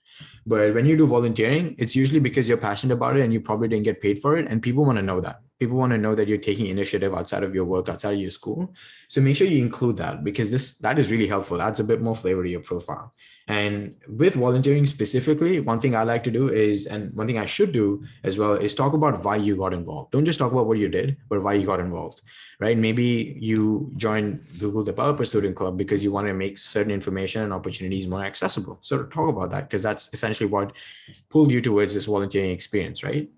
But when you do volunteering, it's usually because you're passionate about it and you probably didn't get paid for it. And people want to know that. People want to know that you're taking initiative outside of your work, outside of your school. So make sure you include that, because that is really helpful. Adds a bit more flavor to your profile. And with volunteering specifically, one thing I like to do is, and one thing I should do as well, is talk about why you got involved. Don't just talk about what you did, but why you got involved, right? Maybe you joined Google Developer Student Club because you want to make certain information and opportunities more accessible. So talk about that, because that's essentially what pulled you towards this volunteering experience, right?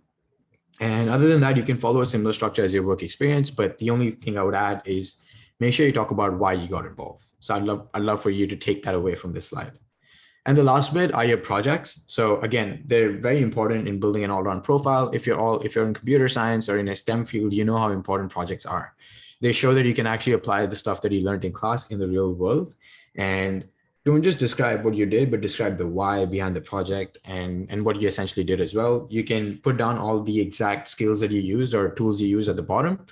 And other than that, you can follow a similar structure as your work experience. But the only thing I would add is make sure you talk about why you got involved. So I'd love for you to take that away from this slide. And the last bit are your projects. So again, they're very important in building an all-round profile. If you're in computer science or in a STEM field, you know how important projects are. They show that you can actually apply the stuff that you learned in class in the real world. And don't just describe what you did, but describe the why behind the project and what you essentially did as well. You can put down all the exact skills that you used or tools you use at the bottom,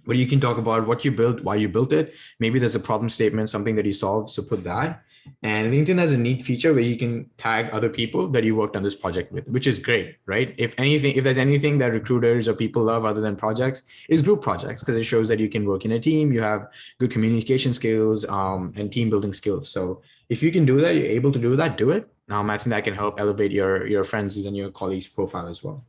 but you can talk about what you built, why you built it. Maybe there's a problem statement, something that you solved, so put that. And LinkedIn has a neat feature where you can tag other people that you worked on this project with, which is great, right? If there's anything that recruiters or people love other than projects, is group projects, because it shows that you can work in a team, you have good communication skills and team building skills. So if you can do that, you're able to do that, do it. I think that can help elevate your friends and your colleagues' profile as well.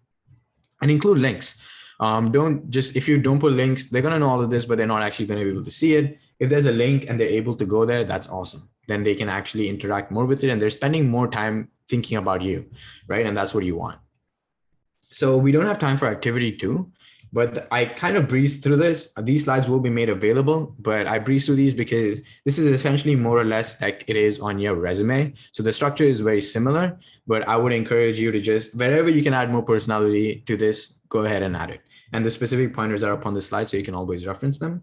And include links. If you don't put links, they're going to know all of this, but they're not actually going to be able to see it. If there's a link and they're able to go there, that's awesome. Then they can actually interact more with it, and they're spending more time thinking about you, right? And that's what you want. So we don't have time for activity 2. But I kind of breezed through this. These slides will be made available, but I breezed through these because this is essentially more or less like it is on your resume. So the structure is very similar, but I would encourage you to just, wherever you can add more personality to this, go ahead and add it. And the specific pointers are up on the slide, so you can always reference them.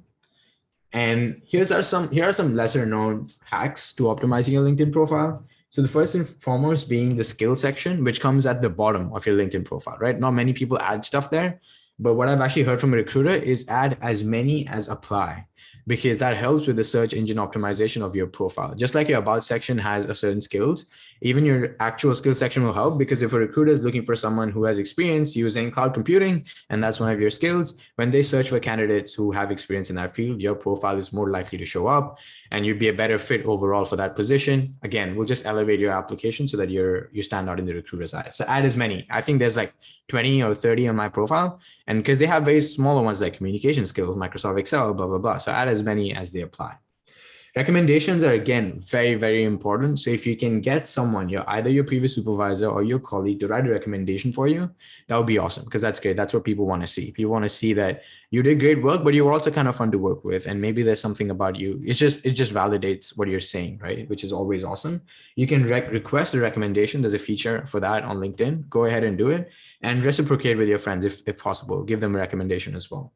And here are some lesser known hacks to optimizing your LinkedIn profile. So the first and foremost being the skill section, which comes at the bottom of your LinkedIn profile, right? Not many people add stuff there, but what I've actually heard from a recruiter is add as many as apply, because that helps with the search engine optimization of your profile. Just like your about section has a certain skills, even your actual skill section will help, because if a recruiter is looking for someone who has experience using cloud computing, and that's one of your skills, when they search for candidates who have experience in that field, your profile is more likely to show up and you'd be a better fit overall for that position. Again, we'll just elevate your application so that you stand out in the recruiter's eyes. So add as many. I think there's like 20 or 30 on my profile. And because they have very smaller ones like communication skills, Microsoft Excel, blah, blah, blah. So add as many as they apply. Recommendations are, again, very, very important. So if you can get someone, either your previous supervisor or your colleague to write a recommendation for you, that would be awesome, because that's great. That's what people want to see. People want to see that you did great work, but you were also kind of fun to work with. And maybe there's something about you. It just validates what you're saying, right? Which is always awesome. You can request a recommendation. There's a feature for that on LinkedIn. Go ahead and do it, and reciprocate with your friends if possible. Give them a recommendation as well.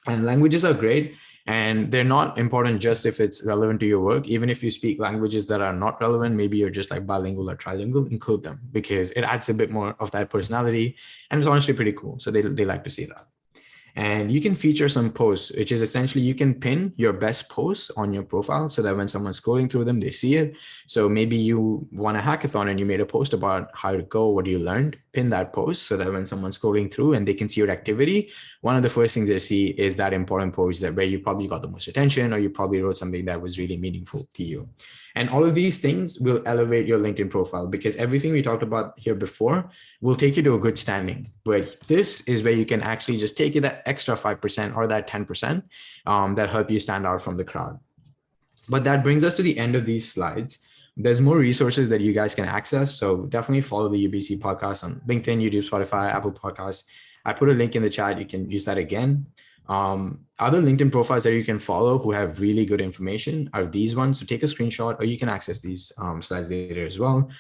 And languages are great, and they're not important just if it's relevant to your work. Even if you speak languages that are not relevant, maybe you're just like bilingual or trilingual, include them, because it adds a bit more of that personality, and it's honestly pretty cool. So they like to see that. And you can feature some posts, which is essentially you can pin your best posts on your profile so that when someone's scrolling through them, they see it. So maybe you won a hackathon and you made a post about how to go, what you learned, pin that post so that when someone's scrolling through and they can see your activity, one of the first things they see is that important post that where you probably got the most attention, or you probably wrote something that was really meaningful to you. And all of these things will elevate your LinkedIn profile, because everything we talked about here before will take you to a good standing. But this is where you can actually just take you that extra 5% or that 10% that help you stand out from the crowd. But that brings us to the end of these slides. There's more resources that you guys can access. So definitely follow the UBSee podcast on LinkedIn, YouTube, Spotify, Apple Podcasts. I put a link in the chat. You can use that again. Other LinkedIn profiles that you can follow who have really good information are these ones. So take a screenshot, or you can access these slides later as well.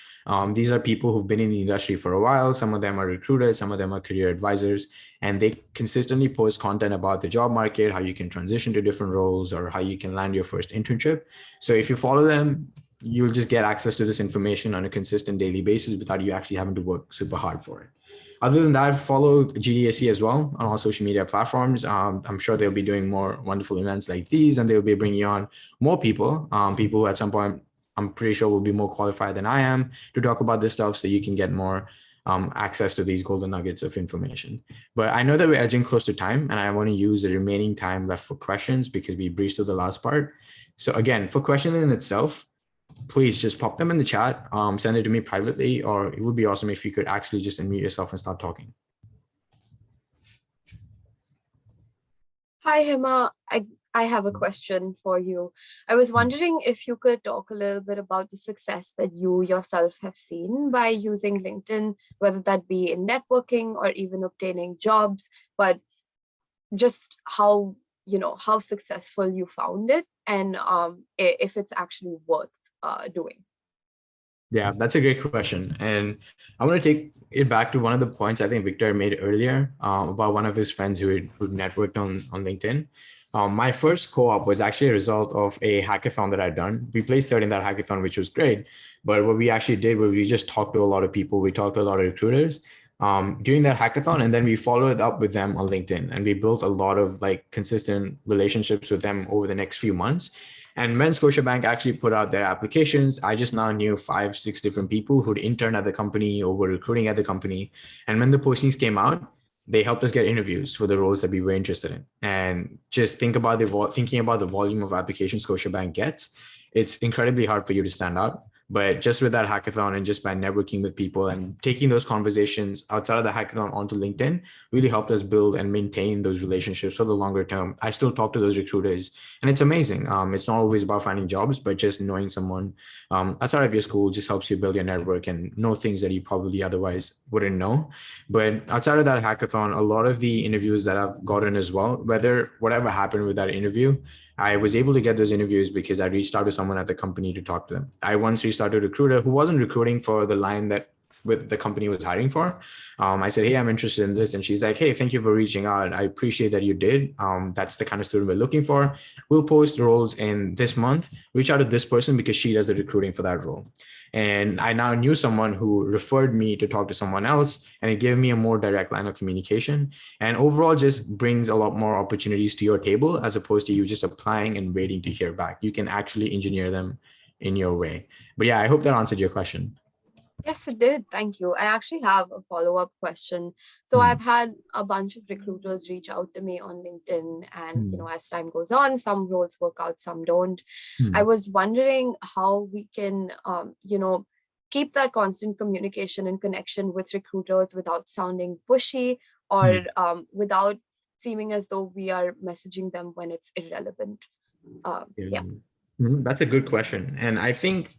These are people who've been in the industry for a while. Some of them are recruiters, some of them are career advisors, and they consistently post content about the job market, how you can transition to different roles, or how you can land your first internship. So if you follow them, you'll just get access to this information on a consistent daily basis without you actually having to work super hard for it. Other than that, follow GDSE as well on all social media platforms. I'm sure they'll be doing more wonderful events like these, and they'll be bringing on more people, people who at some point I'm pretty sure will be more qualified than I am to talk about this stuff, so you can get more access to these golden nuggets of information. But I know that we're edging close to time, and I want to use the remaining time left for questions because we breezed through the last part. So again, for questions in itself, please just pop them in the chat, send it to me privately, or it would be awesome if you could actually just unmute yourself and start talking. Hi, Hima. I have a question for you. I was wondering if you could talk a little bit about the success that you yourself have seen by using LinkedIn, whether that be in networking or even obtaining jobs, but just how successful you found it, and if it's actually worth doing. Yeah, that's a great question. And I want to take it back to one of the points I think Victor made earlier about one of his friends who networked on LinkedIn. My first co-op was actually a result of a hackathon that I'd done. We placed third in that hackathon, which was great. But what we actually did was we just talked to a lot of people. We talked to a lot of recruiters during that hackathon, and then we followed up with them on LinkedIn, and we built a lot of like consistent relationships with them over the next few months. And when Scotiabank actually put out their applications, I just now knew 5-6 different people who'd interned at the company or were recruiting at the company. And when the postings came out, they helped us get interviews for the roles that we were interested in. And just thinking about the volume of applications Scotiabank gets, it's incredibly hard for you to stand out. But just with that hackathon and just by networking with people and taking those conversations outside of the hackathon onto LinkedIn really helped us build and maintain those relationships for the longer term. I still talk to those recruiters and it's amazing. It's not always about finding jobs, but just knowing someone outside of your school just helps you build your network and know things that you probably otherwise wouldn't know. But outside of that hackathon, a lot of the interviews that I've gotten as well, whatever happened with that interview, I was able to get those interviews because I reached out to someone at the company to talk to them. I once reached out to a recruiter who wasn't recruiting for the line that the company was hiring for. I said, hey, I'm interested in this. And she's like, hey, thank you for reaching out. I appreciate that you did. That's the kind of student we're looking for. We'll post roles in this month. Reach out to this person because she does the recruiting for that role. And I now knew someone who referred me to talk to someone else, and it gave me a more direct line of communication. And overall just brings a lot more opportunities to your table as opposed to you just applying and waiting to hear back. You can actually engineer them in your way. But yeah, I hope that answered your question. Yes, it did. Thank you. I actually have a follow-up question. So I've had a bunch of recruiters reach out to me on LinkedIn, and as time goes on, some roles work out, some don't. I was wondering how we can, keep that constant communication and connection with recruiters without sounding pushy or without seeming as though we are messaging them when it's irrelevant. That's a good question. And I think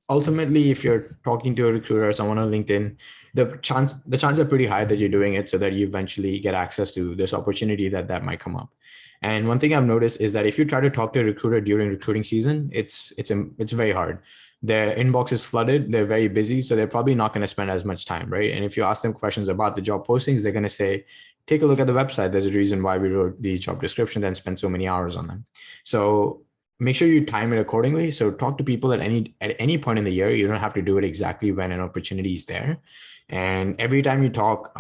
ultimately, if you're talking to a recruiter or someone on LinkedIn, the chances are pretty high that you're doing it so that you eventually get access to this opportunity that might come up. And one thing I've noticed is that if you try to talk to a recruiter during recruiting season, it's very hard. Their inbox is flooded. They're very busy, so they're probably not going to spend as much time, right? And if you ask them questions about the job postings, they're going to say, take a look at the website. There's a reason why we wrote these job descriptions and spent so many hours on them. So make sure you time it accordingly. So talk to people at any point in the year. You don't have to do it exactly when an opportunity is there. And every time you talk,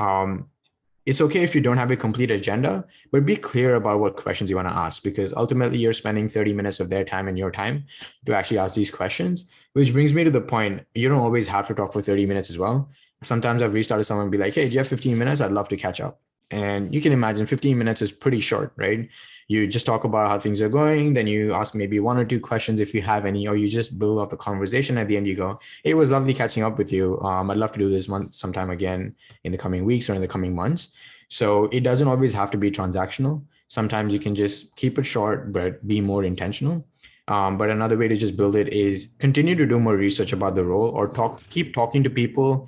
it's okay if you don't have a complete agenda, but be clear about what questions you want to ask, because ultimately you're spending 30 minutes of their time and your time to actually ask these questions, which brings me to the point, you don't always have to talk for 30 minutes as well. Sometimes I've reached out to someone and be like, hey, do you have 15 minutes? I'd love to catch up. And you can imagine 15 minutes is pretty short, right? You just talk about how things are going. Then you ask maybe one or two questions if you have any, or you just build up the conversation. At the end, you go, hey, it was lovely catching up with you. I'd love to do this sometime again in the coming weeks or in the coming months. So it doesn't always have to be transactional. Sometimes you can just keep it short, but be more intentional. But another way to just build it is continue to do more research about the role, or keep talking to people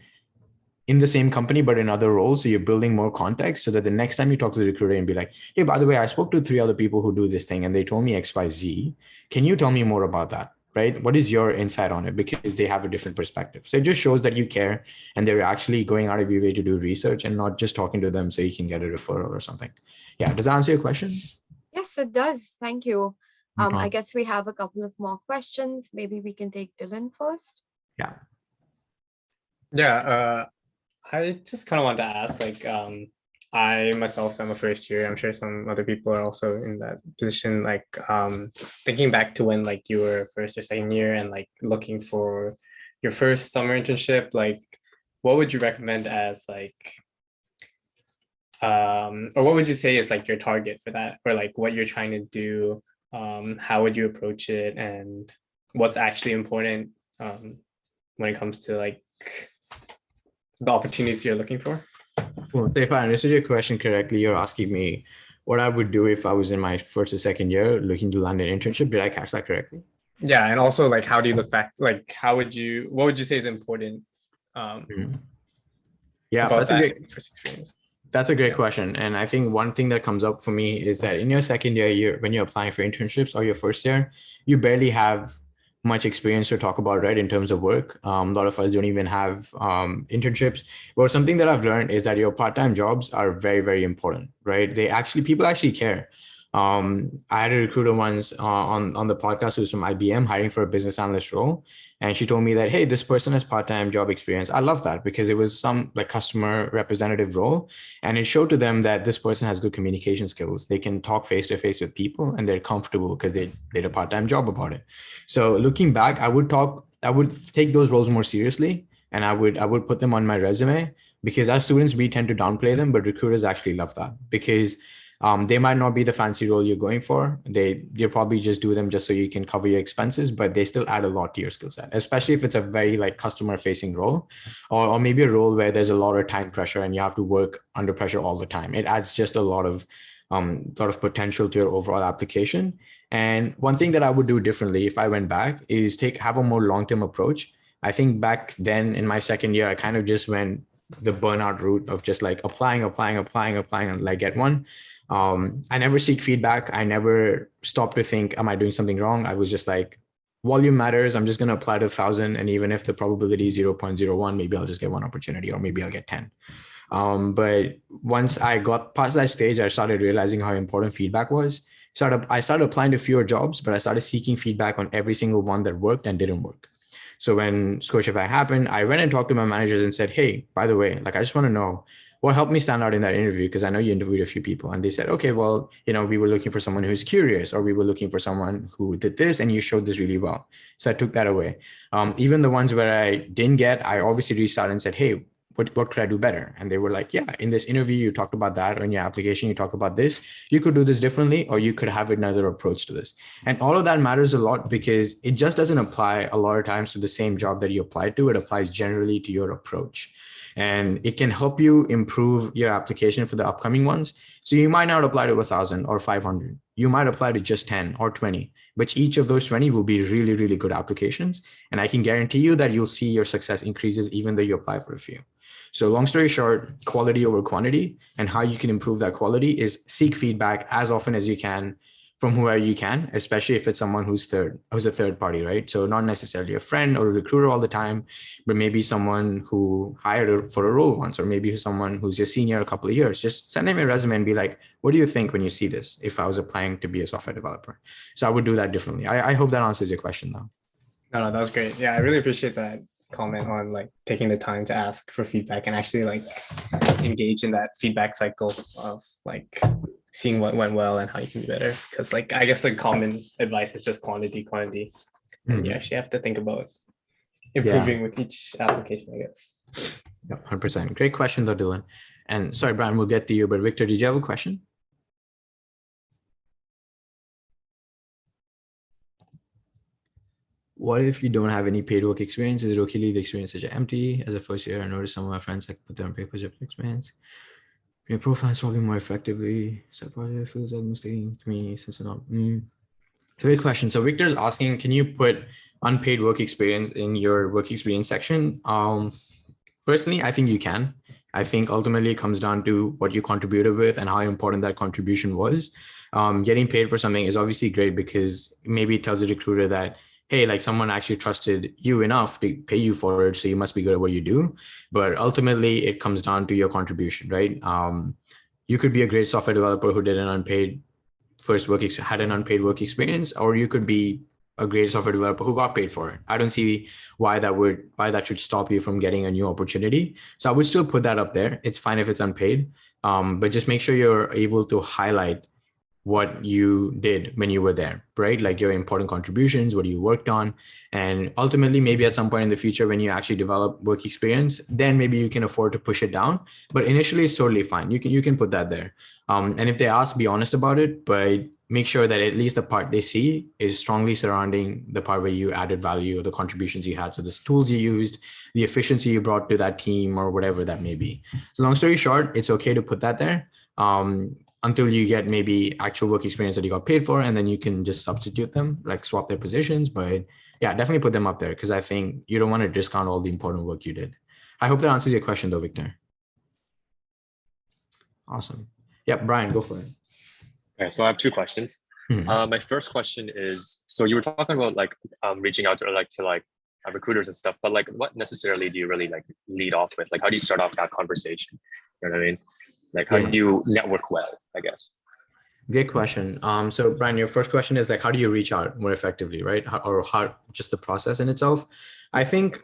in the same company, but in other roles. So you're building more context so that the next time you talk to the recruiter and be like, hey, by the way, I spoke to 3 other people who do this thing and they told me X, Y, Z. Can you tell me more about that? Right? What is your insight on it? Because they have a different perspective. So it just shows that you care and they're actually going out of your way to do research and not just talking to them so you can get a referral or something. Yeah. Does that answer your question? Yes, it does. Thank you. I guess we have a couple of more questions. Maybe we can take Dylan first. Yeah. I just kind of wanted to ask, like, I myself am a first year. I'm sure some other people are also in that position. Like, thinking back to when like you were first or second year and like looking for your first summer internship, like, what would you recommend as like, or what would you say is like your target for that, or like what you're trying to do? How would you approach it, and what's actually important when it comes to like the opportunities you're looking for? Well, so if I understood your question correctly, you're asking me what I would do if I was in my first or second year looking to land an internship. Did I catch that correctly? Yeah, and also like, how do you look back? Like, what would you say is important? Yeah, that's a great first experience. That's a great question. And I think one thing that comes up for me is that in your second year, when you're applying for internships, or your first year, you barely have much experience to talk about, right, in terms of work. A lot of us don't even have internships. But something that I've learned is that your part-time jobs are very, very important, right? People actually care. I had a recruiter once on the podcast who's from IBM hiring for a business analyst role. And she told me that, hey, this person has part-time job experience. I love that because it was some like customer representative role. And it showed to them that this person has good communication skills. They can talk face-to-face with people and they're comfortable because they did a part-time job about it. So looking back, I would take those roles more seriously. And I would put them on my resume, because as students, we tend to downplay them, but recruiters actually love that, because They might not be the fancy role you're going for. You probably just do them just so you can cover your expenses, but they still add a lot to your skill set, especially if it's a very like customer facing role, or maybe a role where there's a lot of time pressure and you have to work under pressure all the time. It adds just a lot of potential to your overall application. And one thing that I would do differently if I went back is have a more long-term approach. I think back then in my second year, I kind of just went the burnout route of just like applying and like get one. I never seek feedback. I never stopped to think, am I doing something wrong? I was just like, volume matters. I'm just going to apply to 1,000. And even if the probability is 0.01, maybe I'll just get one opportunity, or maybe I'll get 10. But once I got past that stage, I started realizing how important feedback was. I started applying to fewer jobs, but I started seeking feedback on every single one that worked and didn't work. So when Scotiabank happened, I went and talked to my managers and said, hey, by the way, like, I just want to know what helped me stand out in that interview, because I know you interviewed a few people. And they said, okay, well, we were looking for someone who's curious, or we were looking for someone who did this, and you showed this really well. So I took that away. Even the ones where I didn't get, I obviously reached out and said, hey, what could I do better? And they were like, yeah, in this interview, you talked about that. Or in your application, you talked about this. You could do this differently, or you could have another approach to this. And all of that matters a lot, because it just doesn't apply a lot of times to the same job that you applied to. It applies generally to your approach. And it can help you improve your application for the upcoming ones. So you might not apply to 1,000 or 500. You might apply to just 10 or 20, but each of those 20 will be really, really good applications. And I can guarantee you that you'll see your success increases even though you apply for a few. So long story short, quality over quantity, and how you can improve that quality is seek feedback as often as you can from whoever you can, especially if it's someone who's a third party, right? So not necessarily a friend or a recruiter all the time, but maybe someone who hired for a role once, or maybe someone who's your senior a couple of years. Just send them a resume and be like, what do you think when you see this? If I was applying to be a software developer. So I would do that differently. I hope that answers your question though. No, that was great. Yeah, I really appreciate that comment on like taking the time to ask for feedback and actually like engage in that feedback cycle of like seeing what went well and how you can be better. Because like, I guess the common advice is just quantity. And you actually have to think about improving with each application, I guess. Yep, 100%. Great question though, Dylan. And sorry, Brian, we'll get to you, but Victor, did you have a question? What if you don't have any paid work experience? Is it okay to leave the experience such empty? As a first year, I noticed some of my friends like put their paper job experience. Your profile is probably more effectively. So probably feels like misleading to me since it's not. Great question. So Victor's asking, can you put unpaid work experience in your work experience section? Personally, I think you can. I think ultimately it comes down to what you contributed with and how important that contribution was. Getting paid for something is obviously great, because maybe it tells a recruiter that, hey, like someone actually trusted you enough to pay you for it, so you must be good at what you do. But ultimately, it comes down to your contribution, right? You could be a great software developer who did an unpaid had an unpaid work experience, or you could be a great software developer who got paid for it. I don't see why that should stop you from getting a new opportunity. So I would still put that up there. It's fine if it's unpaid, but just make sure you're able to highlight what you did when you were there, right? Like your important contributions, what you worked on. And ultimately, maybe at some point in the future, when you actually develop work experience, then maybe you can afford to push it down. But initially, it's totally fine. You can put that there. And if they ask, be honest about it, but make sure that at least the part they see is strongly surrounding the part where you added value or the contributions you had. So the tools you used, the efficiency you brought to that team, or whatever that may be. So long story short, it's okay to put that there. Until you get maybe actual work experience that you got paid for, and then you can just substitute them, like swap their positions. But yeah, definitely put them up there, because I think you don't want to discount all the important work you did. I hope that answers your question though, Victor. Awesome. Yeah, Brian, go for it. Okay, so I have two questions. My first question is, so you were talking about like reaching out to recruiters and stuff, but like what necessarily do you really like lead off with? Like how do you start off that conversation? You know what I mean? Like how do you network well, I guess? Great question. So Brian, your first question is like, how do you reach out more effectively, right? How just the process in itself. I think,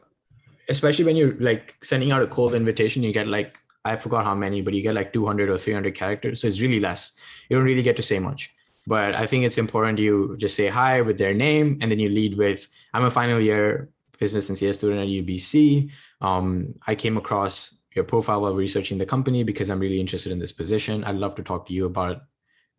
especially when you're like sending out a cold invitation, you get like, I forgot how many, but you get like 200 or 300 characters. So it's really less. You don't really get to say much. But I think it's important you just say hi with their name, and then you lead with, I'm a final year business and CS student at UBSee. I came across your profile while researching the company because I'm really interested in this position. I'd love to talk to you about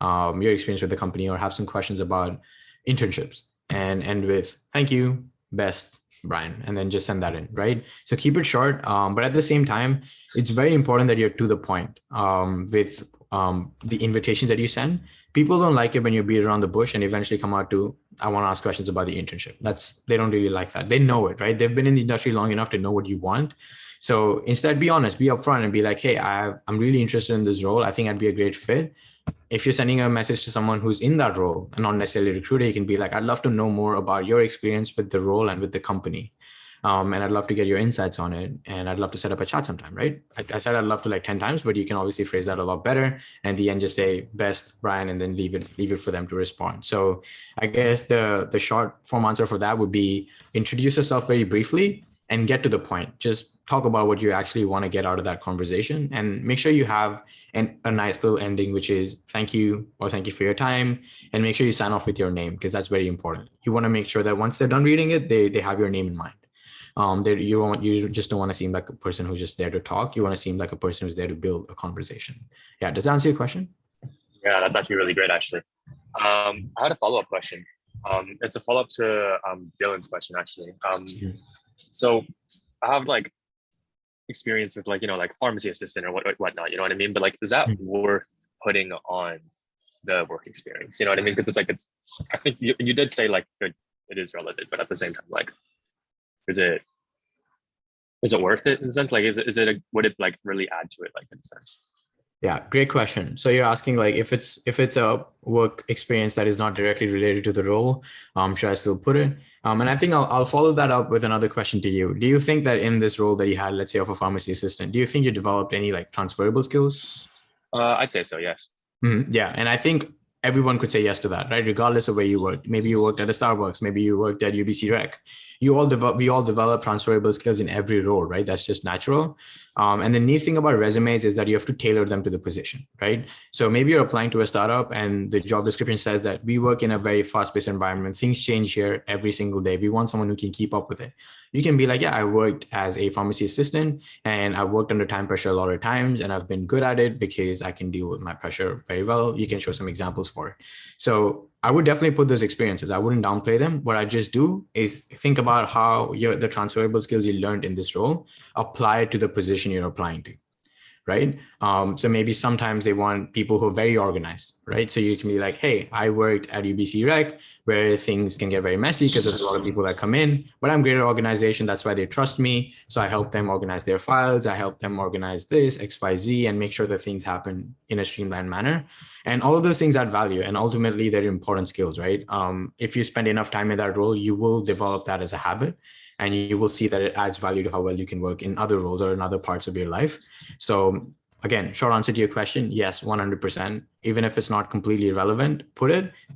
your experience with the company, or have some questions about internships, and end with thank you, best, Brian, and then just send that in, right? So keep it short, but at the same time, it's very important that you're to the point with the invitations that you send. People don't like it when you beat around the bush and eventually come out to, I want to ask questions about the internship. They don't really like that. They know it, right? They've been in the industry long enough to know what you want. So instead, be honest, be upfront and be like, hey, I'm really interested in this role. I think I'd be a great fit. If you're sending a message to someone who's in that role and not necessarily a recruiter, you can be like, I'd love to know more about your experience with the role and with the company. And I'd love to get your insights on it. And I'd love to set up a chat sometime, right? I said I'd love to like 10 times, but you can obviously phrase that a lot better. And at the end, just say best, Brian, and then leave it for them to respond. So I guess the short form answer for that would be introduce yourself very briefly and get to the point. Just talk about what you actually want to get out of that conversation, and make sure you have a nice little ending, which is thank you, or thank you for your time. And make sure you sign off with your name, because that's very important. You want to make sure that once they're done reading it, they have your name in mind. You just don't want to seem like a person who's just there to talk. You want to seem like a person who's there to build a conversation. Yeah, does that answer your question? Yeah, that's actually really great, actually. I had a follow-up question. It's a follow-up to Dylan's question, actually. So I have like experience with like, like pharmacy assistant or whatnot, you know what I mean? But like, is that worth putting on the work experience? You know what I mean? Because I think you did say like it is relevant, but at the same time, like, is it worth it in a sense? Like, would it like really add to it, like, in a sense? Yeah, great question. So you're asking like, if it's a work experience that is not directly related to the role, should I still put it? And I think I'll follow that up with another question to you. Do you think that in this role that you had, let's say of a pharmacy assistant, do you think you developed any like transferable skills? I'd say so, yes. Yeah, and I think everyone could say yes to that, right? Regardless of where you worked. Maybe you worked at a Starbucks, maybe you worked at UBSee Rec. We all develop transferable skills in every role, right? That's just natural. And the neat thing about resumes is that you have to tailor them to the position, right? So maybe you're applying to a startup and the job description says that we work in a very fast-paced environment. Things change here every single day. We want someone who can keep up with it. You can be like, yeah, I worked as a pharmacy assistant and I worked under time pressure a lot of times, and I've been good at it because I can deal with my pressure very well. You can show some examples for it. So I would definitely put those experiences. I wouldn't downplay them. What I just do is think about how the transferable skills you learned in this role apply to the position you're applying to. Right. So maybe sometimes they want people who are very organized, right? So you can be like, hey, I worked at UBSee Rec where things can get very messy because there's a lot of people that come in, but I'm great at organization. That's why they trust me. So I help them organize their files. I help them organize this, XYZ, and make sure that things happen in a streamlined manner. And all of those things add value. And ultimately, they're important skills, right? If you spend enough time in that role, you will develop that as a habit. And you will see that it adds value to how well you can work in other roles or in other parts of your life. So again, short answer to your question, yes, 100%. Even if it's not completely relevant,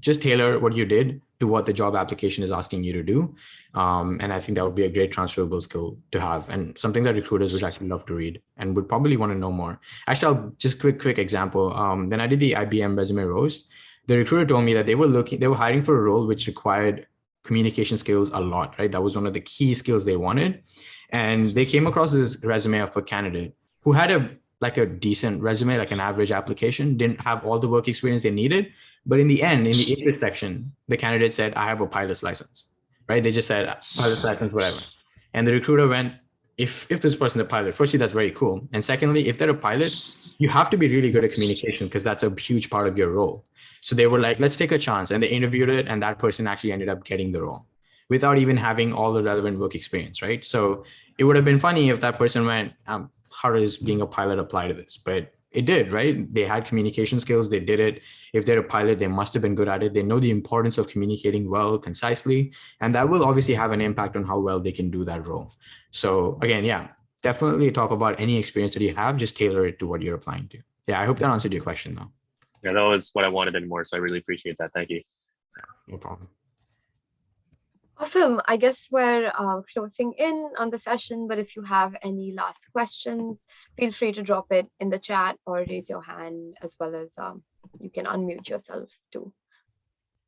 just tailor what you did to what the job application is asking you to do. And I think that would be a great transferable skill to have, and something that recruiters would actually love to read and would probably want to know more. Actually, I'll just quick example. When I did the IBM resume roast, the recruiter told me that they were hiring for a role which required communication skills a lot, right? That was one of the key skills they wanted. And they came across this resume of a candidate who had a decent resume, like an average application, didn't have all the work experience they needed. But in the end, in the interest section, the candidate said, I have a pilot's license, right? They just said pilot's license, whatever. And the recruiter went, if this person's a pilot, firstly, that's very cool. And secondly, if they're a pilot, you have to be really good at communication because that's a huge part of your role. So they were like, let's take a chance. And they interviewed it. And that person actually ended up getting the role without even having all the relevant work experience, right? So it would have been funny if that person went, how does being a pilot apply to this? But it did, right? They had communication skills. They did it. If they're a pilot, they must have been good at it. They know the importance of communicating well, concisely, and that will obviously have an impact on how well they can do that role. So again, yeah, definitely talk about any experience that you have, just tailor it to what you're applying to. Yeah, I hope that answered your question though. Yeah, that was what I wanted and more. So I really appreciate that. Thank you. No problem. Awesome. I guess we're closing in on the session, but if you have any last questions, feel free to drop it in the chat or raise your hand, as well as you can unmute yourself too.